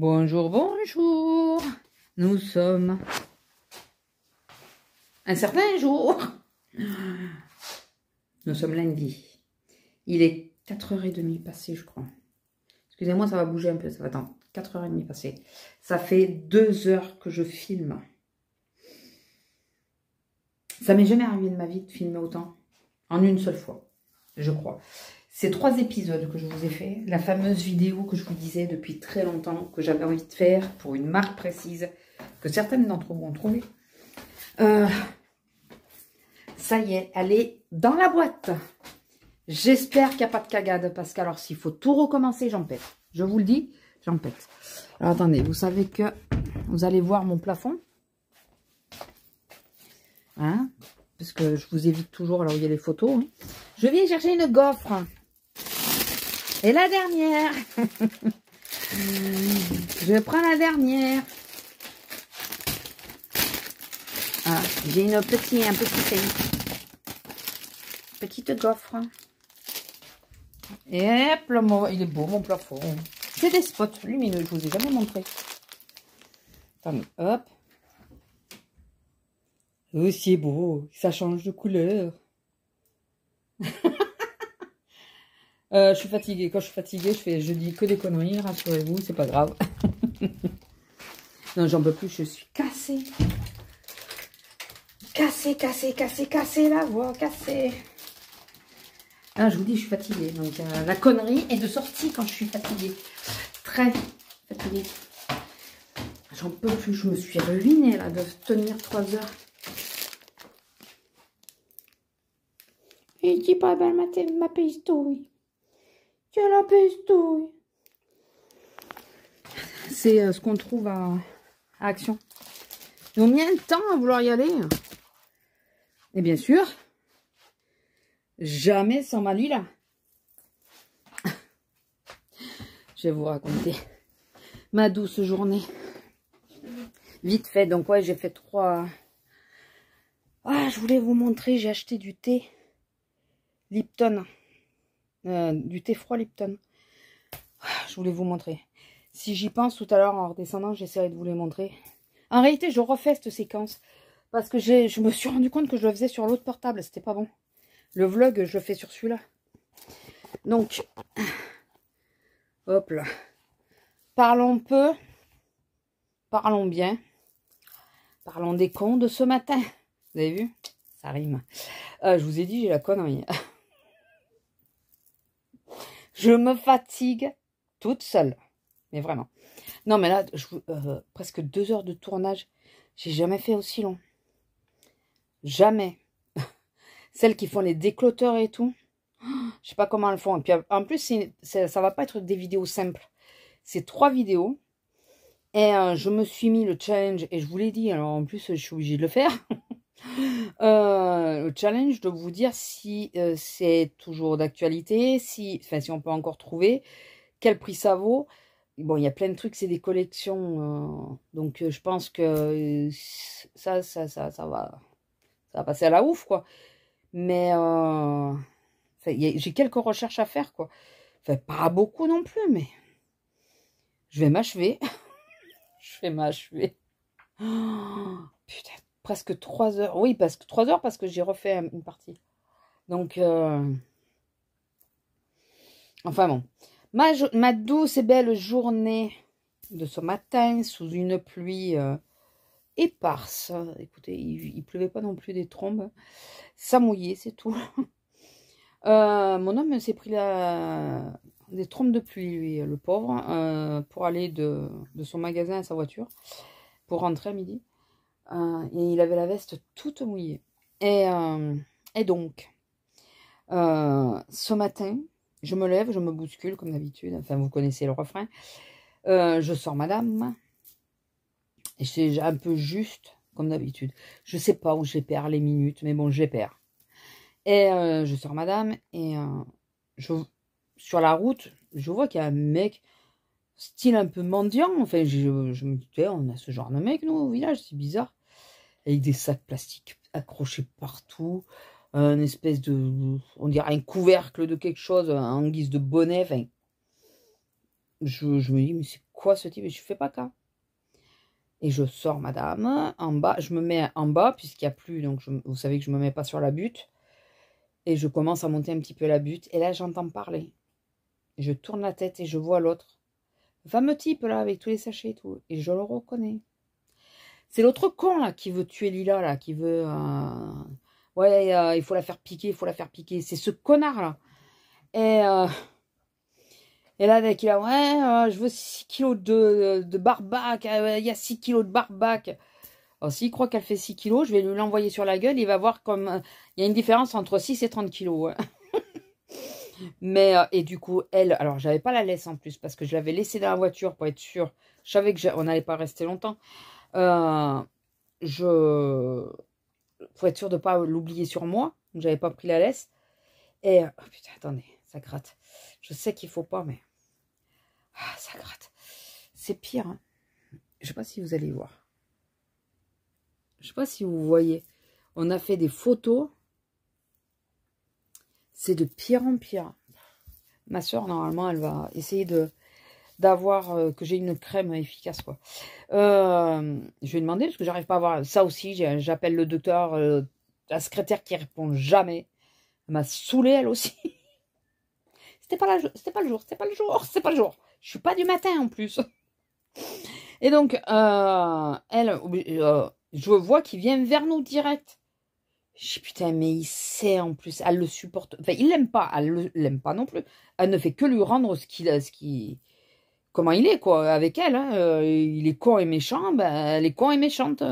Bonjour, bonjour. Nous sommes un certain jour. Nous sommes lundi. Il est 4h30 passé, je crois. Excusez-moi, ça va bouger un peu. Ça va attendre. 4h30 passé. Ça fait 2 heures que je filme. Ça m'est jamais arrivé de ma vie de filmer autant. En une seule fois, je crois. Ces 3 épisodes que je vous ai fait, la fameuse vidéo que je vous disais depuis très longtemps, que j'avais envie de faire pour une marque précise, que certaines d'entre vous ont trouvé. Ça y est, elle est dans la boîte. J'espère qu'il n'y a pas de cagade, parce que alors s'il faut tout recommencer, j'en pète. Je vous le dis, j'en pète. Alors attendez, vous savez que vous allez voir mon plafond. Hein, parce que je vous évite toujours là où il y a les photos. Hein. Je viens chercher une gaufre. Et la dernière. Je prends la dernière. Ah, j'ai un petit petite gaufre. Et hop, là, il est beau mon plafond. C'est des spots lumineux, je vous ai jamais montré. Attendez, hop. Oh, c'est beau, ça change de couleur. Je suis fatiguée. Quand je suis fatiguée, je dis que des conneries, rassurez-vous, c'est pas grave. Non, j'en peux plus, je suis cassée. Cassée, la voix, cassée. Ah, je vous dis, je suis fatiguée. Donc, la connerie est de sortie quand je suis fatiguée. Très fatiguée. J'en peux plus, je me suis ruinée, là, de tenir 3 heures. Et dis pas, ben, ma pistouille. Tu as la pistouille. C'est ce qu'on trouve à Action. Ils ont mis un temps à vouloir y aller. Et bien sûr, jamais sans ma Lila. Je vais vous raconter ma douce journée. Vite fait, donc ouais, j'ai fait 3... Ah, je voulais vous montrer, j'ai acheté du thé Lipton. Du thé froid Lipton. Je voulais vous montrer. Si j'y pense tout à l'heure en redescendant, j'essaierai de vous les montrer. En réalité, je refais cette séquence parce que je me suis rendu compte que je le faisais sur l'autre portable. C'était pas bon. Le vlog, je le fais sur celui-là. Donc, hop là. Parlons peu. Parlons bien. Parlons des cons de ce matin. Vous avez vu? Ça rime. Je vous ai dit, j'ai la connerie. Je me fatigue toute seule. Mais vraiment. Non, mais là, presque 2 heures de tournage. J'ai jamais fait aussi long. Jamais. Celles qui font les décloteurs et tout. Je sais pas comment elles font. Et puis, en plus, ça va pas être des vidéos simples. C'est 3 vidéos. Et je me suis mis le challenge. Et je vous l'ai dit. Alors, en plus, je suis obligée de le faire. Le challenge de vous dire si c'est toujours d'actualité. Si on peut encore trouver. Quel prix ça vaut. Bon, il y a plein de trucs, c'est des collections. Donc, je pense que ça va passer à la ouf, quoi. Mais j'ai quelques recherches à faire, quoi. Enfin, pas beaucoup non plus, mais je vais m'achever. Je vais m'achever. Oh, putain, presque 3 heures. Oui, parce que 3 heures parce que j'ai refait une partie. Donc, enfin bon. Ma douce et belle journée de ce matin sous une pluie éparse. Écoutez, il pleuvait pas non plus des trombes. Ça mouillait, c'est tout. Mon homme s'est pris des trombes de pluie, lui, le pauvre, pour aller de son magasin à sa voiture, pour rentrer à midi. Et il avait la veste toute mouillée. Et donc, ce matin, je me lève, je me bouscule comme d'habitude. Enfin, vous connaissez le refrain. Je sors madame. Et c'est un peu juste, comme d'habitude. Je sais pas où je les perds les minutes, mais bon, je les perds. Et je sors madame. Et sur la route, je vois qu'il y a un mec, style un peu mendiant. Enfin, je me dis, on a ce genre de mec, nous, au village, c'est bizarre. Avec des sacs plastiques accrochés partout. Une espèce de, on dirait un couvercle de quelque chose en guise de bonnet. Enfin, je me dis, mais c'est quoi ce type? Et je fais pas cas. Et je sors, madame, en bas. Je me mets en bas, puisqu'il n'y a plus. Donc, vous savez que je ne me mets pas sur la butte. Et je commence à monter un petit peu la butte. Et là, j'entends parler. Je tourne la tête et je vois l'autre. Le fameux type, là, avec tous les sachets et tout. Et je le reconnais. C'est l'autre con, là, qui veut tuer Lila, là, qui veut... Ouais, il faut la faire piquer, il faut la faire piquer. C'est ce connard-là. Et là, dès qu'il a... Ouais, je veux 6 kilos de barbac. Il y a 6 kilos de barbac. Alors, s'il croit qu'elle fait 6 kilos, je vais lui l'envoyer sur la gueule. Il va voir comme... Il y a une différence entre 6 et 30 kilos. Hein. Mais, et du coup, elle... Alors, j'avais pas la laisse en plus, parce que je l'avais laissée dans la voiture pour être sûre. Je savais qu'on n'allait pas rester longtemps. Pour être sûre de ne pas l'oublier sur moi. Donc, j'avais pas pris la laisse. Et... Oh putain, attendez, ça gratte. Je sais qu'il faut pas, mais... Ah, ça gratte. C'est pire. Hein. Je sais pas si vous allez voir. Je sais pas si vous voyez. On a fait des photos. C'est de pire en pire. Ma soeur, normalement, elle va essayer d'avoir que j'ai une crème efficace, quoi. Je vais demander, parce que j'arrive pas à avoir... Ça aussi, j'appelle le docteur, la secrétaire qui répond jamais. Elle m'a saoulée, elle aussi. C'était pas le jour. Je suis pas du matin, en plus. Et donc, elle... je vois qu'il vient vers nous direct. Je dis, putain, mais il sait en plus, elle le supporte. Enfin, il l'aime pas, elle l'aime pas non plus. Elle ne fait que lui rendre comment il est, quoi, avec elle. Hein. Il est con et méchant, ben, elle est con et méchante.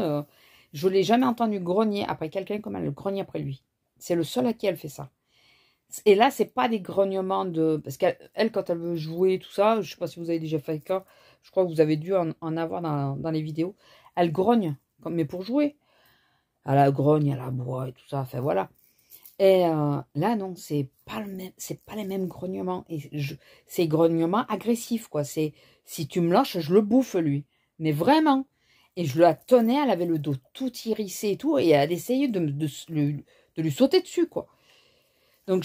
Je l'ai jamais entendu grogner après quelqu'un comme elle le grogne après lui. C'est le seul à qui elle fait ça. Et là, c'est pas des grognements de... Parce qu'elle, quand elle veut jouer, tout ça, je sais pas si vous avez déjà fait le cas, je crois que vous avez dû en avoir dans les vidéos. Elle grogne, mais pour jouer. Elle la grogne, elle aboie et tout ça, enfin voilà. Et là, non, c'est pas les mêmes grognements. Et c'est grognements agressifs, quoi. C'est, si tu me lâches, je le bouffe, lui. Mais vraiment. Et je la tenais, elle avait le dos tout irrissé et tout, et elle essayait de lui sauter dessus, quoi. Donc,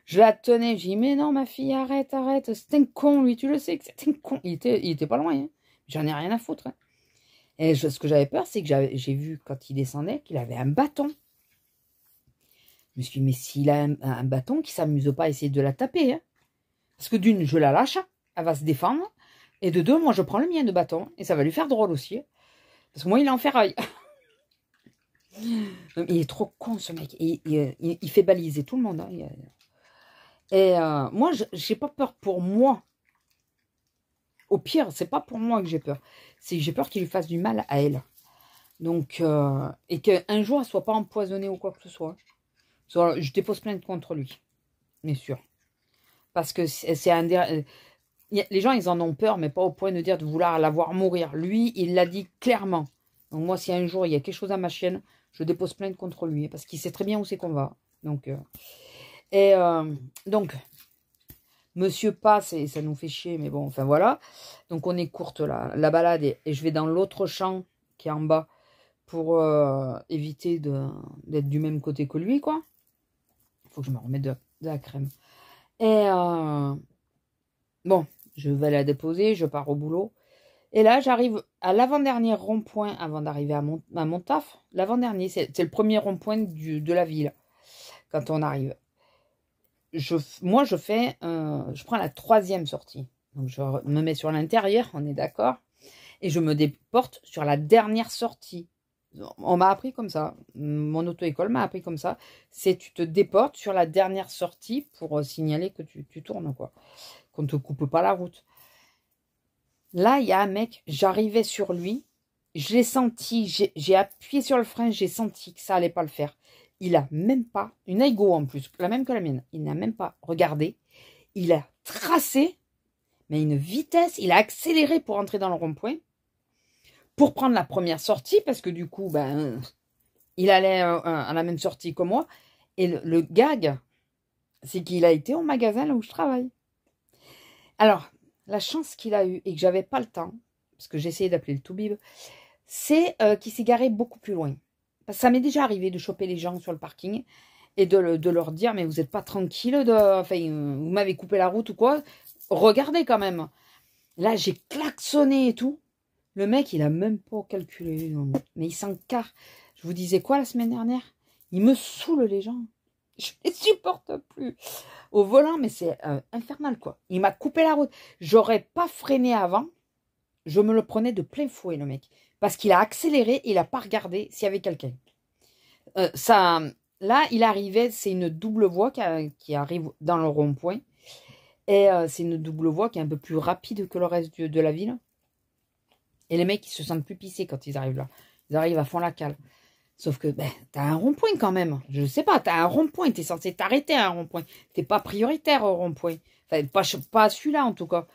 je la tenais, je dis, mais non, ma fille, arrête, c'est un con, lui, tu le sais que c'est un con. Il était pas loin, hein. J'en ai rien à foutre, hein. Et ce que j'avais peur, c'est que j'ai vu, quand il descendait, qu'il avait un bâton. Je me suis dit, mais s'il a un bâton, qu'il ne s'amuse pas à essayer de la taper. Hein. Parce que d'une, je la lâche, elle va se défendre. Et de deux, moi, je prends le mien de bâton. Et ça va lui faire drôle aussi. Parce que moi, il est en ferraille. Il est trop con, ce mec. Il fait baliser tout le monde. Hein. Et moi, j'ai pas peur pour moi. Au pire, c'est pas pour moi que j'ai peur. C'est que j'ai peur qu'il lui fasse du mal à elle. Donc, et qu'un jour, elle soit pas empoisonnée ou quoi que ce soit. Je dépose plainte contre lui. Bien sûr. Parce que c'est un... Les gens, ils en ont peur, mais pas au point de dire de vouloir la voir mourir. Lui, il l'a dit clairement. Donc moi, si un jour, il y a quelque chose à ma chienne, je dépose plainte contre lui. Parce qu'il sait très bien où c'est qu'on va. Donc, donc, monsieur passe et ça nous fait chier. Mais bon, enfin voilà. Donc, on est courte la balade. Et je vais dans l'autre champ qui est en bas pour éviter d'être du même côté que lui, quoi. Il faut que je me remette de la crème. Et bon, je vais la déposer, je pars au boulot. Et là, j'arrive à l'avant-dernier rond-point avant d'arriver à mon taf. L'avant-dernier, c'est le premier rond-point de la ville quand on arrive. Moi, je prends la 3e sortie. Donc, je me mets sur l'intérieur, on est d'accord. Et je me déporte sur la dernière sortie. On m'a appris comme ça. Mon auto-école m'a appris comme ça. C'est tu te déportes sur la dernière sortie pour signaler que tu tournes, quoi. Qu'on ne te coupe pas la route. Là, il y a un mec, j'arrivais sur lui. Je l'ai senti, j'ai appuyé sur le frein, j'ai senti que ça allait pas le faire. Il a même pas, une Aigo en plus, la même que la mienne, il n'a même pas regardé. Il a tracé, mais une vitesse, il a accéléré pour entrer dans le rond-point. Pour prendre la première sortie, parce que du coup, ben, il allait à la même sortie que moi. Et le gag, c'est qu'il a été au magasin là où je travaille. Alors, la chance qu'il a eue, et que j'avais pas le temps, parce que j'ai essayé d'appeler le Toubib, c'est qu'il s'est garé beaucoup plus loin. Parce que ça m'est déjà arrivé de choper les gens sur le parking et de leur dire, mais vous n'êtes pas tranquille, enfin, vous m'avez coupé la route ou quoi. regardez quand même. Là, j'ai klaxonné et tout. Le mec, il a même pas calculé. Mais il s'en carre. Je vous disais quoi la semaine dernière? Il me saoule, les gens. Je les supporte plus. Au volant, mais c'est infernal, quoi. Il m'a coupé la route. J'aurais pas freiné avant. Je me le prenais de plein fouet, le mec. Parce qu'il a accéléré, il a pas regardé s'il y avait quelqu'un. Là, il arrivait, c'est une double voie qui arrive dans le rond-point. Et c'est une double voie qui est un peu plus rapide que le reste de la ville. Et les mecs, ils se sentent plus pissés quand ils arrivent là. Ils arrivent à fond la cale. Sauf que, ben, t'as un rond-point quand même. Je sais pas, t'as un rond-point. T'es censé t'arrêter à un rond-point. T'es pas prioritaire au rond-point. Enfin, pas celui-là, en tout cas.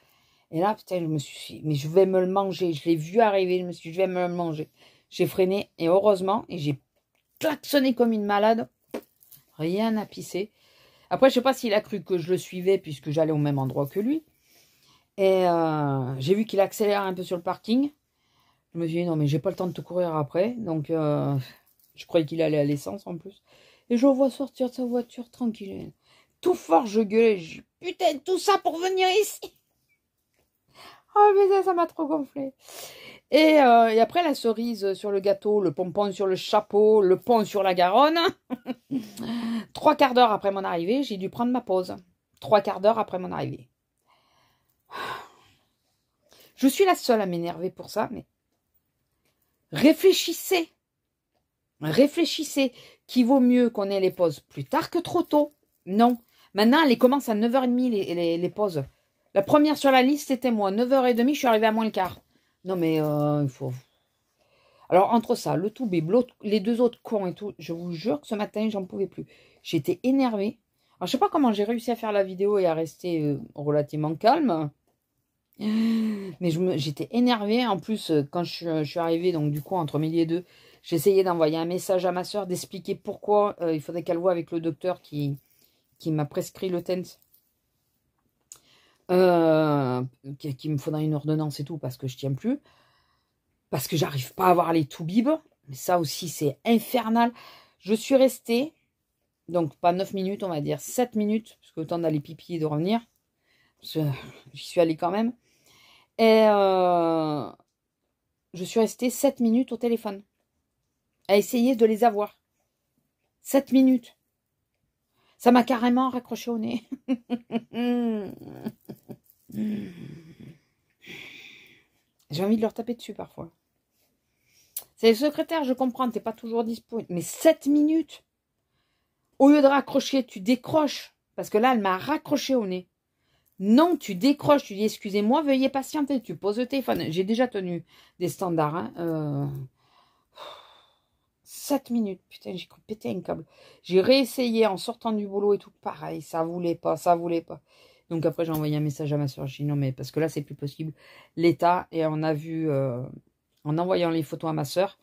Et là, putain, je me suis dit, mais je vais me le manger. Je l'ai vu arriver. Je me suis dit, je vais me le manger. J'ai freiné. Et heureusement, et j'ai klaxonné comme une malade. Rien à pisser. Après, je sais pas s'il a cru que je le suivais puisque j'allais au même endroit que lui. Et j'ai vu qu'il accélère un peu sur le parking. Je me suis dit, non, mais j'ai pas le temps de te courir après. Donc, je croyais qu'il allait à l'essence en plus. Et je le vois sortir de sa voiture tranquille. Tout fort, je gueulais. Je dis, putain, tout ça pour venir ici. Oh, mais ça m'a trop gonflé. Et après, la cerise sur le gâteau, le pompon sur le chapeau, le pont sur la Garonne. 3 quarts d'heure après mon arrivée, j'ai dû prendre ma pause. 3 quarts d'heure après mon arrivée. Je suis la seule à m'énerver pour ça, mais réfléchissez. Réfléchissez. Qu'il vaut mieux qu'on ait les pauses plus tard que trop tôt. Non. Maintenant, elles commencent à 9h30 les pauses. La première sur la liste, c'était moi. 9h30, je suis arrivée à moins le quart. Non, mais il faut... Alors, entre ça, le Toubib, les 2 autres cons et tout, je vous jure que ce matin, j'en pouvais plus. J'étais énervée. Alors, je sais pas comment j'ai réussi à faire la vidéo et à rester relativement calme. Mais j'étais énervée. En plus, quand je suis arrivée, donc du coup, entre midi et 2, j'essayais d'envoyer un message à ma soeur, d'expliquer pourquoi il faudrait qu'elle voie avec le docteur qui m'a prescrit le TENS. Qu'il me faudra une ordonnance et tout, parce que je tiens plus. Parce que j'arrive pas à avoir les Toubib. Mais ça aussi, c'est infernal. Je suis restée, donc pas 9 minutes, on va dire 7 minutes, parce que le temps d'aller pipi et de revenir. J'y suis allée quand même. Et je suis restée 7 minutes au téléphone. À essayer de les avoir. 7 minutes. Ça m'a carrément raccroché au nez. J'ai envie de leur taper dessus parfois. C'est le secrétaire, je comprends, t'es pas toujours disponible. Mais 7 minutes. Au lieu de raccrocher, tu décroches. Parce que là, elle m'a raccroché au nez. Non, tu décroches, tu dis excusez-moi, veuillez patienter. Tu poses le téléphone. J'ai déjà tenu des standards. Hein. 7 minutes. Putain, j'ai pété un câble. J'ai réessayé en sortant du boulot et tout. Pareil, ça voulait pas, ça voulait pas. Donc après, j'ai envoyé un message à ma soeur. J'ai dit non, mais parce que là, c'est plus possible. L'état, et on a vu, en envoyant les photos à ma soeur,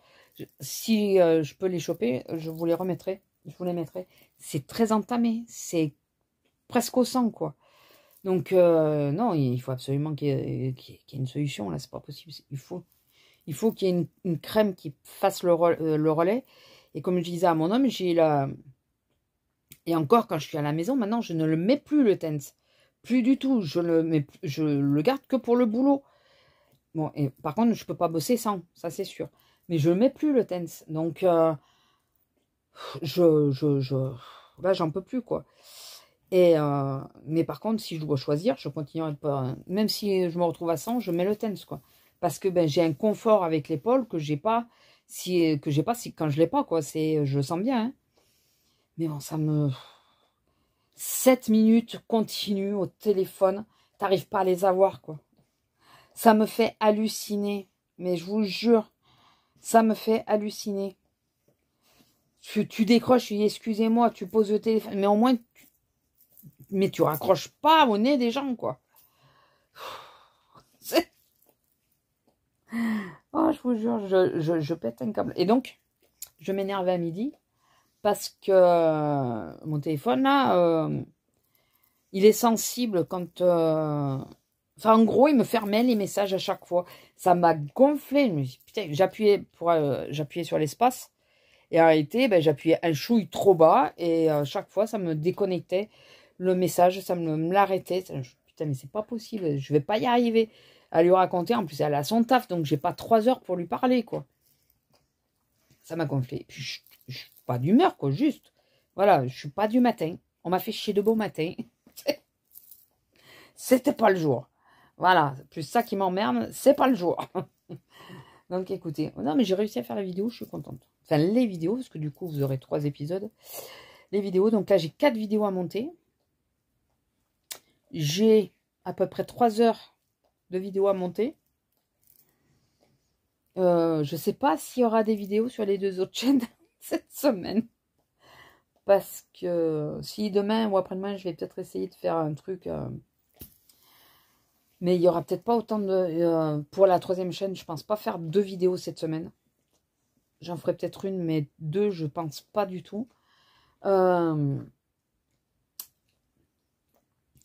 si je peux les choper, je vous les remettrai. Je vous les mettrai. C'est très entamé. C'est presque au sang, quoi. Donc, non, il faut absolument qu'il y ait une solution. Là, c'est pas possible. Il faut qu'il y ait une crème qui fasse le relais. Et comme je disais à mon homme, j'ai la... Et encore, quand je suis à la maison, maintenant, je ne le mets plus, le TENS. Plus du tout. Je le garde que pour le boulot. Bon, et par contre, je peux pas bosser sans. Ça, c'est sûr. Mais je ne mets plus, le TENS. Donc, là, j'en peux plus, quoi. Et, mais par contre, si je dois choisir, je continuerai pas. Même si je me retrouve à 100, je mets le TENS, quoi. Parce que ben, j'ai un confort avec l'épaule que j'ai pas quand je l'ai pas, quoi. Je le sens bien. Hein. Mais bon, ça me... 7 minutes continues au téléphone, t'arrives pas à les avoir, quoi. Ça me fait halluciner. Mais je vous jure, ça me fait halluciner. Tu décroches, tu dis excusez-moi, tu poses le téléphone, mais au moins, mais tu raccroches pas au nez des gens, quoi. Oh, je vous jure, je pète un câble. Et donc, je m'énervais à midi parce que mon téléphone, là, il est sensible quand... Enfin, en gros, il me fermait les messages à chaque fois. Ça m'a gonflé. Je me dis, putain, j'appuyais sur l'espace. Et en réalité, ben, j'appuyais un chouille trop bas. Et chaque fois, ça me déconnectait le message. Ça me l'arrêtait. putain, mais c'est pas possible, je vais pas y arriver à lui raconter. En plus, elle a son taf, donc j'ai pas 3 heures pour lui parler, quoi. Ça m'a gonflé. Puis je suis pas d'humeur, quoi, juste. Voilà, je suis pas du matin. On m'a fait chier de beau matin. C'était pas le jour. Voilà, plus ça qui m'emmerde, c'est pas le jour. Donc écoutez, non mais j'ai réussi à faire la vidéo, je suis contente. Enfin les vidéos, parce que du coup vous aurez 3 épisodes. Les vidéos, donc là j'ai 4 vidéos à monter. J'ai à peu près 3 heures de vidéos à monter. Je sais pas s'il y aura des vidéos sur les 2 autres chaînes cette semaine. Parce que si demain ou après-demain, je vais peut-être essayer de faire un truc. Mais il n'y aura peut-être pas autant de... pour la 3e chaîne, je pense pas faire 2 vidéos cette semaine. J'en ferai peut-être une, mais 2, je pense pas du tout. Il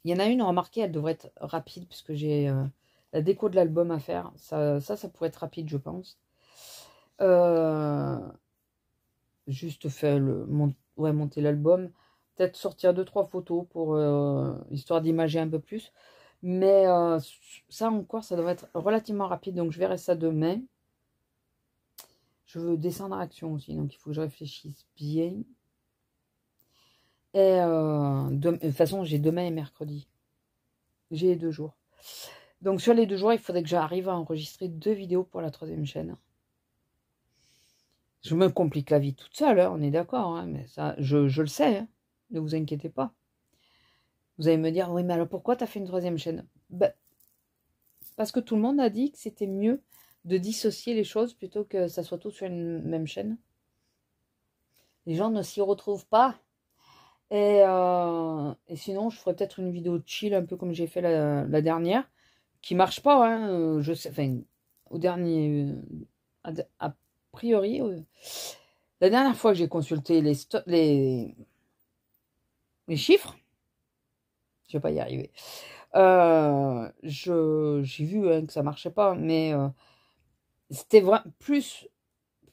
y en a une, remarquez, elle devrait être rapide, puisque j'ai la déco de l'album à faire. Ça pourrait être rapide, je pense. Juste faire monter l'album. Peut-être sortir 2-3 photos pour histoire d'imager un peu plus. Mais ça encore, ça devrait être relativement rapide. Donc je verrai ça demain. Je veux descendre à Action aussi. Donc il faut que je réfléchisse bien. Et de toute façon, j'ai demain et mercredi. J'ai les 2 jours. Donc sur les 2 jours, il faudrait que j'arrive à enregistrer 2 vidéos pour la 3e chaîne. Je me complique la vie toute seule, hein, on est d'accord. Hein, mais ça, je le sais. Hein, ne vous inquiétez pas. Vous allez me dire, oui, mais alors pourquoi tu as fait une 3e chaîne? Ben, parce que tout le monde a dit que c'était mieux de dissocier les choses plutôt que ça soit tout sur une même chaîne. Les gens ne s'y retrouvent pas. Et sinon, je ferais peut-être une vidéo de chill, un peu comme j'ai fait la dernière, qui marche pas. Hein, je sais, enfin, au dernier, a priori, la dernière fois que j'ai consulté les chiffres, je vais pas y arriver. J'ai vu hein, que ça marchait pas, mais c'était vraiment plus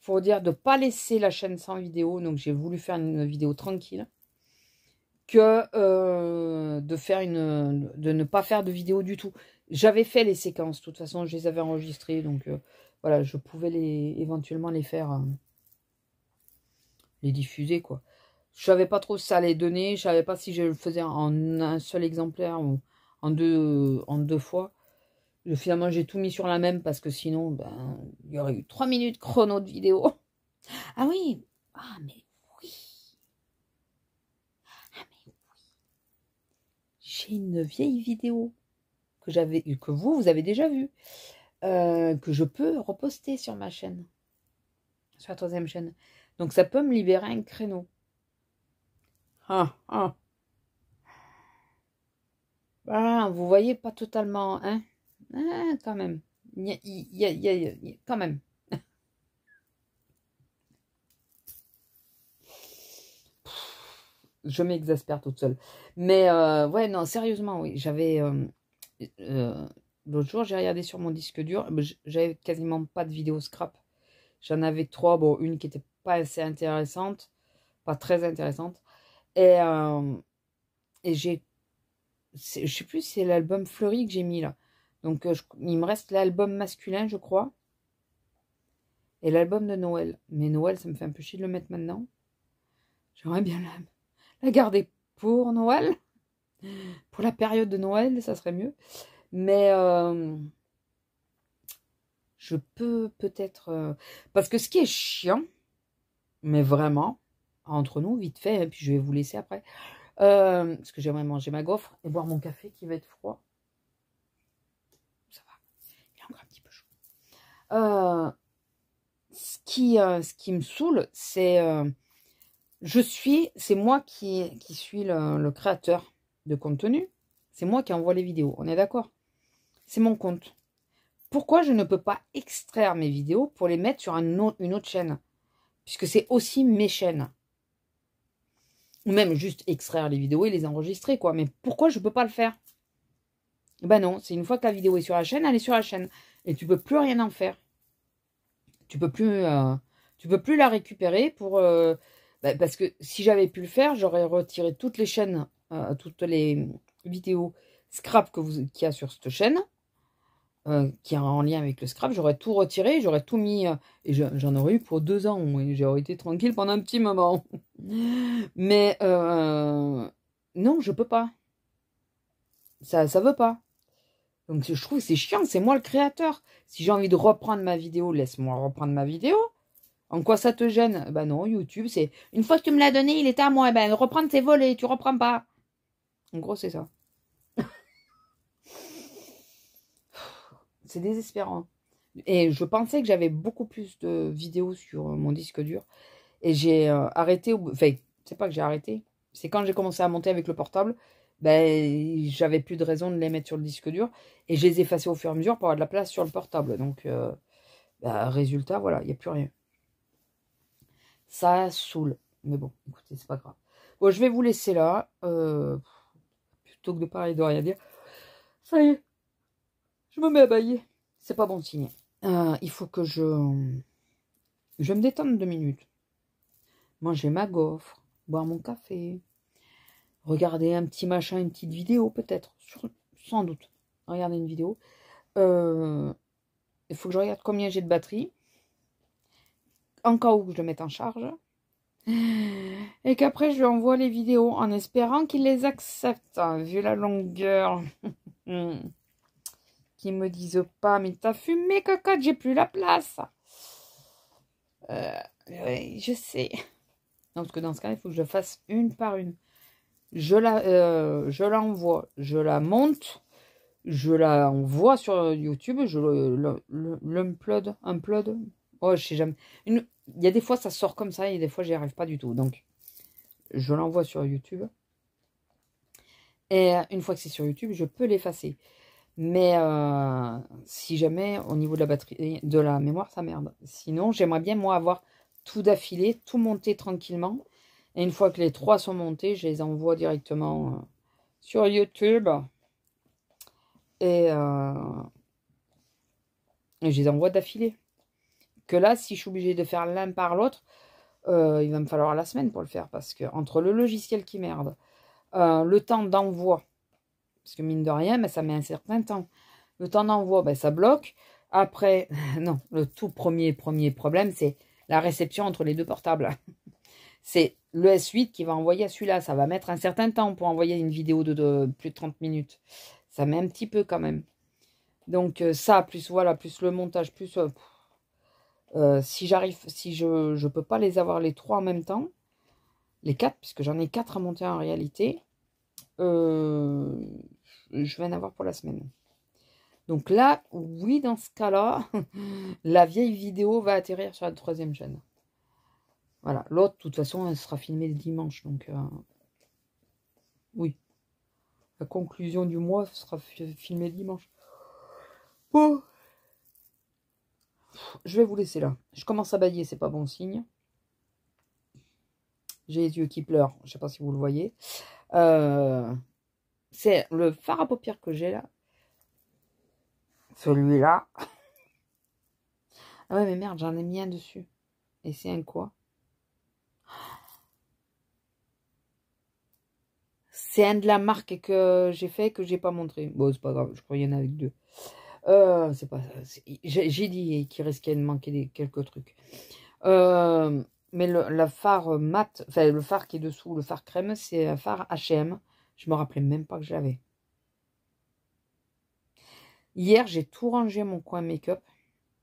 pour dire de pas laisser la chaîne sans vidéo. Donc j'ai voulu faire une vidéo tranquille que de ne pas faire de vidéo du tout. J'avais fait les séquences, de toute façon je les avais enregistrées, donc voilà, je pouvais éventuellement les faire, les diffuser quoi. Je savais pas trop si ça allait donner, je savais pas si je le faisais en un seul exemplaire ou en deux fois. Finalement, j'ai tout mis sur la même parce que sinon, ben, il y aurait eu 3 minutes chrono de vidéo. Ah oui, ah mais oui, ah mais oui. J'ai une vieille vidéo que vous avez déjà vue, que je peux reposter sur ma chaîne, sur la 3e chaîne. Donc ça peut me libérer un créneau. Ah, ah. Voilà, vous voyez, pas totalement, hein? Ah, quand même. Quand même. Je m'exaspère toute seule. Mais ouais, non, sérieusement, oui. J'avais... l'autre jour, j'ai regardé sur mon disque dur. J'avais quasiment pas de vidéos scrap. J'en avais 3. Bon, une qui était pas assez intéressante. Pas très intéressante. Et j'ai... Je sais plus si c'est l'album Fleuri que j'ai mis là. Donc, il me reste l'album masculin, je crois. Et l'album de Noël. Mais Noël, ça me fait un peu chier de le mettre maintenant. J'aimerais bien la garder pour Noël. Pour la période de Noël, ça serait mieux. Mais je peux peut-être... parce que ce qui est chiant, mais vraiment, entre nous, vite fait, et puis je vais vous laisser après. Parce que j'aimerais manger ma gaufre et boire mon café qui va être froid. Ça va, il est encore un petit peu chaud. Ce qui me saoule, c'est... c'est moi qui suis le créateur de contenu. C'est moi qui envoie les vidéos, on est d'accord? C'est mon compte. Pourquoi je ne peux pas extraire mes vidéos pour les mettre sur une autre chaîne? Puisque c'est aussi mes chaînes. Ou même juste extraire les vidéos et les enregistrer, quoi. Mais pourquoi je ne peux pas le faire? Ben non, c'est une fois que la vidéo est sur la chaîne, elle est sur la chaîne. Et tu ne peux plus rien en faire. Tu peux plus la récupérer pour... parce que si j'avais pu le faire, j'aurais retiré toutes les chaînes, toutes les vidéos scrap qu'il y a sur cette chaîne, qui est en lien avec le scrap, j'aurais tout retiré, j'aurais tout mis, et j'en aurais eu pour 2 ans, et j'aurais été tranquille pendant un petit moment. Mais non, je peux pas. Ça veut pas. Donc je trouve que c'est chiant, c'est moi le créateur. Si j'ai envie de reprendre ma vidéo, laisse-moi reprendre ma vidéo. En quoi ça te gêne? Ben non, YouTube, c'est... Une fois que tu me l'as donné, il était à moi. Ben reprendre, c'est volé, tu reprends pas. En gros, c'est ça. C'est désespérant. Et je pensais que j'avais beaucoup plus de vidéos sur mon disque dur. Et j'ai arrêté... Enfin, c'est pas que j'ai arrêté. C'est quand j'ai commencé à monter avec le portable, ben, j'avais plus de raison de les mettre sur le disque dur. Et je les ai effacés au fur et à mesure pour avoir de la place sur le portable. Donc, ben, résultat, voilà, il n'y a plus rien. Ça saoule. Mais bon, écoutez, c'est pas grave. Bon, je vais vous laisser là. Plutôt que de parler de rien dire. Ça y est. Je me mets à bailler. C'est pas bon signe. Il faut que je me détende 2 minutes. Manger ma gaufre. Boire mon café. Regarder un petit machin, une petite vidéo peut-être. Sans doute. Regarder une vidéo. Il faut que je regarde combien j'ai de batterie. En cas où je le mette en charge. Et qu'après je lui envoie les vidéos en espérant qu'il les accepte. Vu la longueur. Qu'ils me disent pas, mais t'as fumé, cocotte, j'ai plus la place. Oui, je sais. Non, parce que dans ce cas, il faut que je fasse une par une. Je l'envoie, je la monte, je la envoie sur YouTube, je l'upload, oh, je sais jamais. Il y a des fois, ça sort comme ça, et des fois, j'y arrive pas du tout. Donc, je l'envoie sur YouTube. Et une fois que c'est sur YouTube, je peux l'effacer. Mais si jamais, au niveau de la batterie, de la mémoire, ça merde. Sinon, j'aimerais bien, moi, avoir tout d'affilée, tout monté tranquillement. Et une fois que les 3 sont montés, je les envoie directement sur YouTube. Et je les envoie d'affilée. Que là, si je suis obligée de faire l'un par l'autre, il va me falloir la semaine pour le faire. Parce que entre le logiciel qui merde, le temps d'envoi, parce que mine de rien, mais ça met un certain temps. Le temps d'envoi, ben, ça bloque. Après, non, le tout premier problème, c'est la réception entre les 2 portables. C'est le S8 qui va envoyer à celui-là. Ça va mettre un certain temps pour envoyer une vidéo de plus de 30 minutes. Ça met un petit peu quand même. Donc ça, plus voilà, plus le montage, plus... si je peux pas les avoir les 3 en même temps, les 4, puisque j'en ai 4 à monter en réalité, je vais en avoir pour la semaine. Donc là, oui, dans ce cas-là, la vieille vidéo va atterrir sur la 3e chaîne. Voilà. L'autre, de toute façon, elle sera filmée le dimanche. Donc, oui. La conclusion du mois sera filmée dimanche. Bon. Je vais vous laisser là. Je commence à bailler, c'est pas bon signe. J'ai les yeux qui pleurent. Je sais pas si vous le voyez. C'est le fard à paupières que j'ai là. Celui-là. Ah ouais, mais merde, j'en ai mis un dessus. Et c'est un quoi? C'est un de la marque que j'ai fait, que j'ai pas montré. Bon, c'est pas grave, je crois qu'il y en a avec 2. C'est pas... J'ai dit qu'il risquait de manquer quelques trucs. Mais la fard mat, enfin le fard qui est dessous, le fard crème, c'est un fard H&M. Je me rappelais même pas que je l'avais. Hier, j'ai tout rangé mon coin make-up.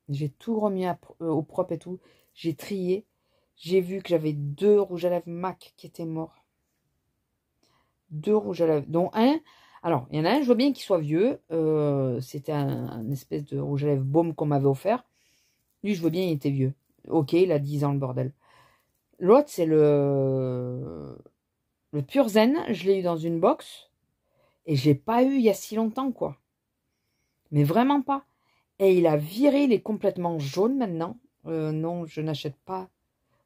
J'ai tout remis au propre et tout. J'ai trié. J'ai vu que j'avais 2 rouges à lèvres MAC qui étaient morts. 2 rouges à lèvres, dont un... Alors, il y en a un, je veux bien qu'il soit vieux. C'était un espèce de rouge à lèvres baume qu'on m'avait offert. Lui, je veux bien, il était vieux. Ok, il a 10 ans, le bordel. L'autre, c'est le Pur Zen. Je l'ai eu dans une box. Et je l'ai pas eu il y a si longtemps, quoi. Mais vraiment pas. Et il a viré, il est complètement jaune maintenant. Non, je n'achète pas.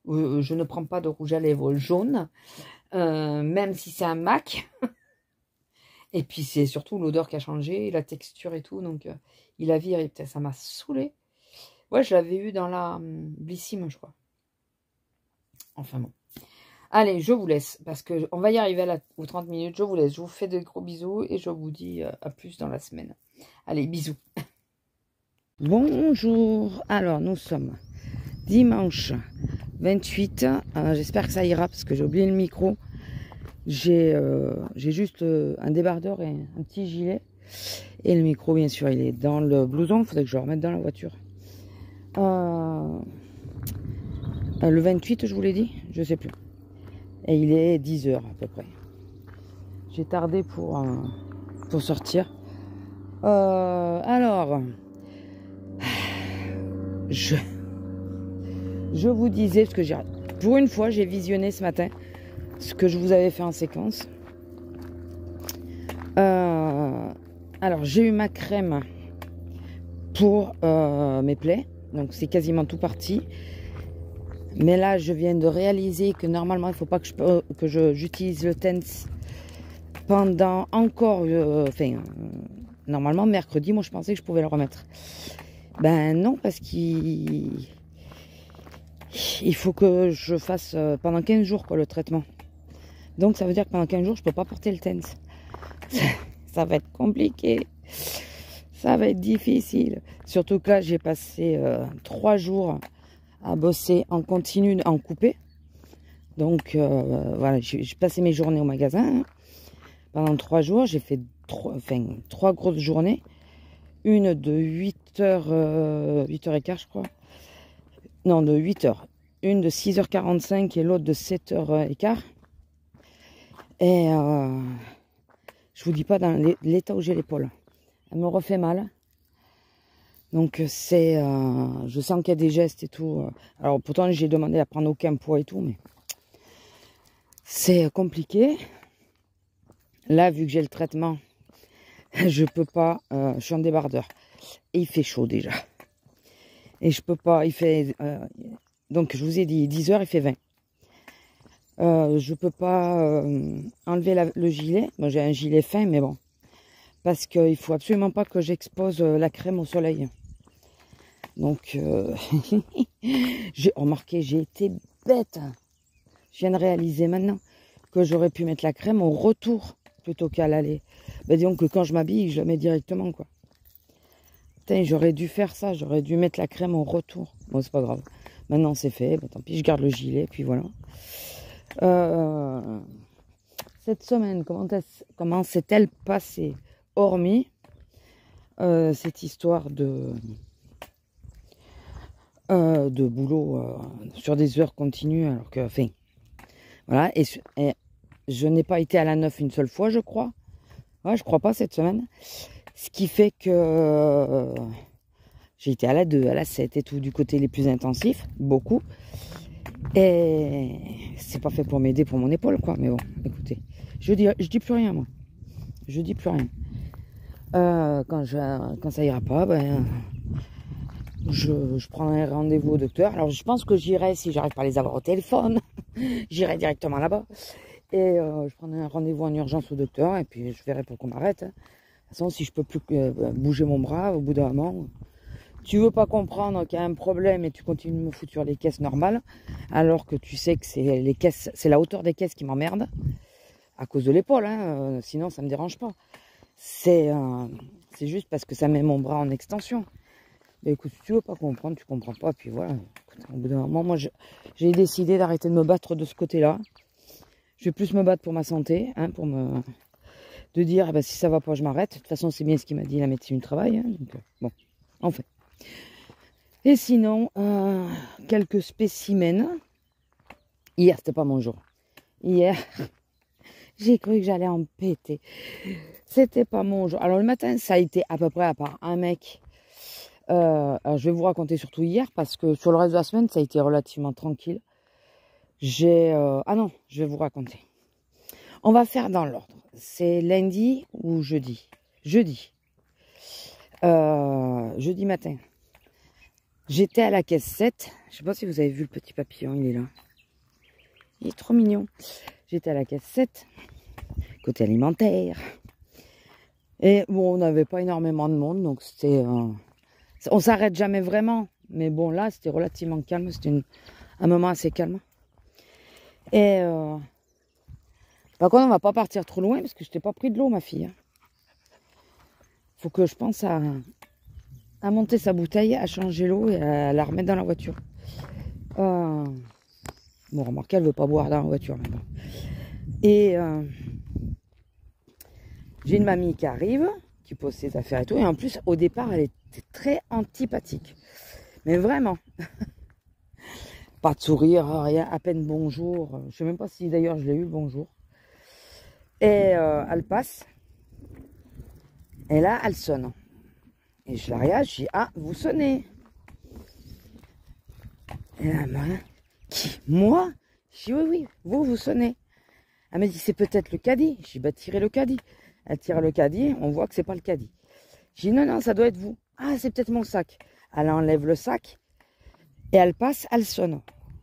Je ne prends pas de rouge à lèvres jaune. Même si c'est un MAC. Et puis c'est surtout l'odeur qui a changé, la texture et tout. Donc il a viré. Putain, ça m'a saoulé. Ouais, je l'avais eu dans la Blissim, je crois. Enfin bon. Allez, je vous laisse, parce qu'on va y arriver aux 30 minutes. Je vous laisse, je vous fais de gros bisous et je vous dis à plus dans la semaine. Allez, bisous. Bonjour, alors nous sommes dimanche 28. J'espère que ça ira, parce que j'ai oublié le micro. J'ai juste un débardeur et un petit gilet. Et le micro, bien sûr, il est dans le blouson. Il faudrait que je le remette dans la voiture. Le 28, je vous l'ai dit, je sais plus. Et il est 10 h à peu près. J'ai tardé pour sortir. Alors, je vous disais, parce que pour une fois, j'ai visionné ce matin ce que je vous avais fait en séquence. Alors, j'ai eu ma crème pour mes plaies. Donc, c'est quasiment tout parti. Mais là, je viens de réaliser que normalement, il ne faut pas que j'utilise le TENS pendant encore... normalement, mercredi, moi, je pensais que je pouvais le remettre. Ben non, parce qu'il faut que je fasse pendant 15 jours quoi, le traitement. Donc, ça veut dire que pendant 15 jours, je ne peux pas porter le TENS. Ça va être compliqué. Ça va être difficile. Surtout que là, j'ai passé 3 jours... à bosser en continu, en coupé. Donc, voilà, j'ai passé mes journées au magasin. Hein. Pendant 3 jours, j'ai fait 3 grosses journées. Une de 8h, 8h15, je crois. Non, de 8h. Une de 6h45 et l'autre de 7h15. Et je vous dis pas dans l'état où j'ai l'épaule. Elle me refait mal. Donc je sens qu'il y a des gestes et tout. Alors pourtant j'ai demandé à prendre aucun poids et tout, mais c'est compliqué. Là, vu que j'ai le traitement, je peux pas. Je suis en débardeur et il fait chaud déjà. Et je peux pas. Il fait donc je vous ai dit 10 h, il fait 20. Je peux pas enlever le gilet. Bon, j'ai un gilet fin, mais bon, parce qu'il faut absolument pas que j'expose la crème au soleil. Donc, j'ai remarqué, j'ai été bête. Je viens de réaliser maintenant que j'aurais pu mettre la crème au retour plutôt qu'à l'aller. Ben, disons que quand je m'habille, je la mets directement, quoi. Putain, j'aurais dû faire ça, j'aurais dû mettre la crème au retour. Bon, c'est pas grave. Maintenant, c'est fait. Ben, tant pis, je garde le gilet, puis voilà. Cette semaine, comment s'est-elle passée? Hormis cette histoire de boulot sur des heures continues, alors que, enfin, voilà, et je n'ai pas été à la 9 une seule fois, je crois. Ouais, je crois pas cette semaine. Ce qui fait que j'ai été à la 2, à la 7 et tout, du côté les plus intensifs, beaucoup. Et c'est pas fait pour m'aider pour mon épaule, quoi. Mais bon, écoutez, je dis plus rien, moi. Je dis plus rien. Quand ça ira pas, ben... Je prendrai rendez-vous au docteur. Alors, je pense que j'irai, si j'arrive pas à les avoir au téléphone, j'irai directement là-bas. Et je prendrai un rendez-vous en urgence au docteur. Et puis, je verrai pour qu'on m'arrête. Hein. De toute façon, si je peux plus bouger mon bras, au bout d'un moment, tu veux pas comprendre qu'il y a un problème et tu continues de me foutre sur les caisses normales, alors que tu sais que c'est les caisses, c'est la hauteur des caisses qui m'emmerde, à cause de l'épaule. Hein. Sinon, ça me dérange pas. C'est juste parce que ça met mon bras en extension. Mais écoute, si tu veux pas comprendre, tu comprends pas. Puis voilà, écoute, au bout d'un moment, moi, j'ai décidé d'arrêter de me battre de ce côté-là. Je vais plus me battre pour ma santé, hein, de dire, si ça va pas, je m'arrête. De toute façon, c'est bien ce qu'il m'a dit la médecine du travail. Hein, donc, bon, enfin. Et sinon, quelques spécimens. Hier, c'était pas mon jour. Hier, j'ai cru que j'allais en péter. C'était pas mon jour. Alors, le matin, ça a été à peu près, à part un mec... alors je vais vous raconter surtout hier, parce que sur le reste de la semaine, ça a été relativement tranquille. Ah non, je vais vous raconter. On va faire dans l'ordre. C'est lundi ou jeudi? Jeudi. Jeudi matin. J'étais à la caisse 7. Je sais pas si vous avez vu le petit papillon, il est là. Il est trop mignon. J'étais à la caisse 7, côté alimentaire. Et bon, on n'avait pas énormément de monde, donc c'était... on s'arrête jamais vraiment. Mais bon, là, c'était relativement calme. C'était un moment assez calme. Et par contre, on va pas partir trop loin parce que je t'ai pas pris de l'eau, ma fille. Hein. Faut que je pense à monter sa bouteille, à changer l'eau et à la remettre dans la voiture. Bon, remarquez, elle veut pas boire dans la voiture. Mais bon. Et j'ai une mamie qui arrive, qui pose ses affaires et tout. Et en plus, au départ, elle était très antipathique. Mais vraiment. Pas de sourire, rien, à peine bonjour. Je sais même pas si d'ailleurs je l'ai eu le bonjour. Et elle passe. Et là, elle sonne. Et je la regarde, je dis, ah, vous sonnez. Et là, qui? Moi? Je dis, oui, vous sonnez. Elle me dit, c'est peut-être le caddie. Je dis, bah, tirez le caddie. Elle tire le caddie, on voit que c'est pas le caddie. Je dis, non, ça doit être vous. Ah, c'est peut-être mon sac. Elle enlève le sac et elle passe, elle sonne.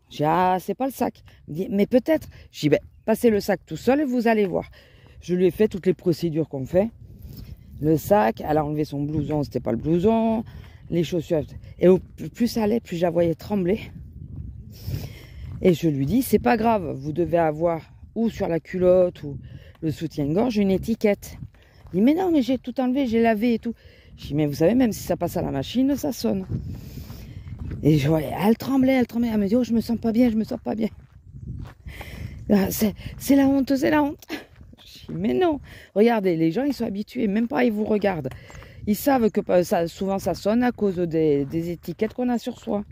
Je dis, ah, c'est pas le sac. Elle me dit, mais peut-être. Je dis, ben, passez le sac tout seul et vous allez voir. Je lui ai fait toutes les procédures qu'on fait. Le sac, elle a enlevé son blouson, c'était pas le blouson. Les chaussures. Et plus ça allait, plus je la voyais trembler. Et je lui dis, c'est pas grave, vous devez avoir ou sur la culotte ou le soutien-gorge une étiquette. Il dit, mais non, mais j'ai tout enlevé, j'ai lavé et tout. Je dis, mais vous savez, même si ça passe à la machine, ça sonne. Et je voyais, elle tremblait. Elle me dit, oh, je me sens pas bien. C'est la honte. Je dis, mais non. Regardez, les gens, ils sont habitués, même pas, ils vous regardent. Ils savent que souvent ça sonne à cause des étiquettes qu'on a sur soi.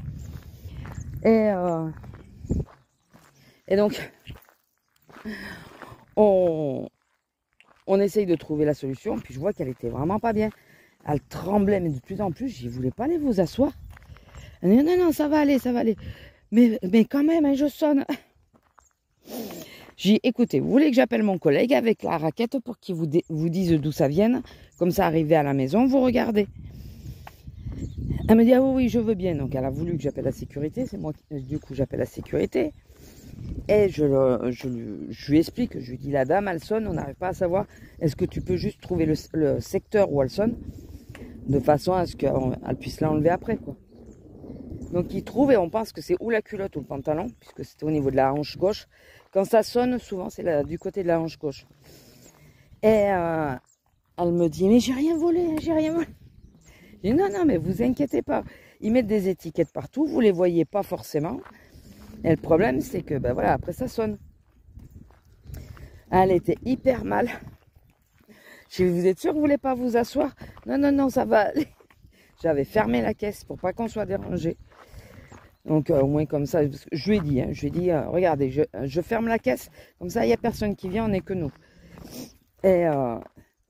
Et donc, on essaye de trouver la solution. Puis je vois qu'elle était vraiment pas bien. Elle tremblait, mais de plus en plus, je ne voulais pas aller vous asseoir. Elle dit, non, ça va aller. Mais quand même, hein, je sonne. J'ai dit, écoutez, vous voulez que j'appelle mon collègue avec la raquette pour qu'il vous dise d'où ça vienne. Comme ça, arrivé à la maison, vous regardez. Elle me dit, ah oui, je veux bien. Donc, elle a voulu que j'appelle la sécurité. C'est moi qui, du coup, j'appelle la sécurité. Et je lui explique. Je lui dis, la dame, elle sonne. On n'arrive pas à savoir. Est-ce que tu peux juste trouver le secteur où elle sonne de façon à ce qu'elle puisse l'enlever après, quoi. Donc, il trouve et on pense que c'est ou la culotte ou le pantalon, puisque c'était au niveau de la hanche gauche. Quand ça sonne, souvent, c'est du côté de la hanche gauche. Et elle me dit, mais j'ai rien volé. Je dis, non, mais vous inquiétez pas. Ils mettent des étiquettes partout, vous les voyez pas forcément. Et le problème, c'est que, ben voilà, après ça sonne. Elle était hyper mal. Je dis, vous êtes sûr que vous voulez pas vous asseoir? Non, ça va aller. J'avais fermé la caisse pour pas qu'on soit dérangé. Donc au moins comme ça, je lui ai dit, regardez, je ferme la caisse, comme ça il n'y a personne qui vient, on n'est que nous. Et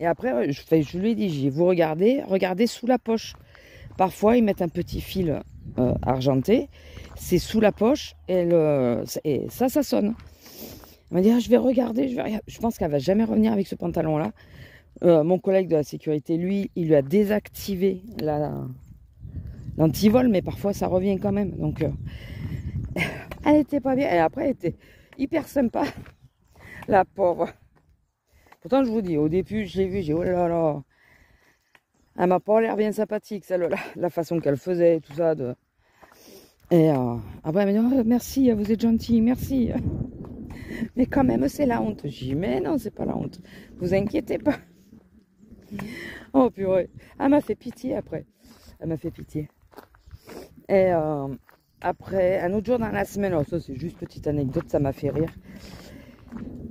après, je lui ai dit, vous regardez sous la poche. Parfois ils mettent un petit fil argenté, c'est sous la poche et ça sonne. Elle m'a dit, je vais regarder, je pense qu'elle va jamais revenir avec ce pantalon là. Mon collègue de la sécurité, lui, il lui a désactivé l'antivol, mais parfois ça revient quand même. Donc, elle était pas bien. Et après, elle était hyper sympa, la pauvre. Pourtant, je vous dis, au début, je l'ai vue, j'ai dit, oh là là. Elle m'a pas l'air bien sympathique, celle-là, la façon qu'elle faisait, tout ça. Et après, elle m'a dit, oh, merci, vous êtes gentil, merci. Mais quand même, c'est la honte. J'ai dit, mais non, c'est pas la honte. Vous inquiétez pas. Oh purée. Elle m'a fait pitié après. Elle m'a fait pitié. Et après, un autre jour dans la semaine, alors ça c'est juste petite anecdote, ça m'a fait rire.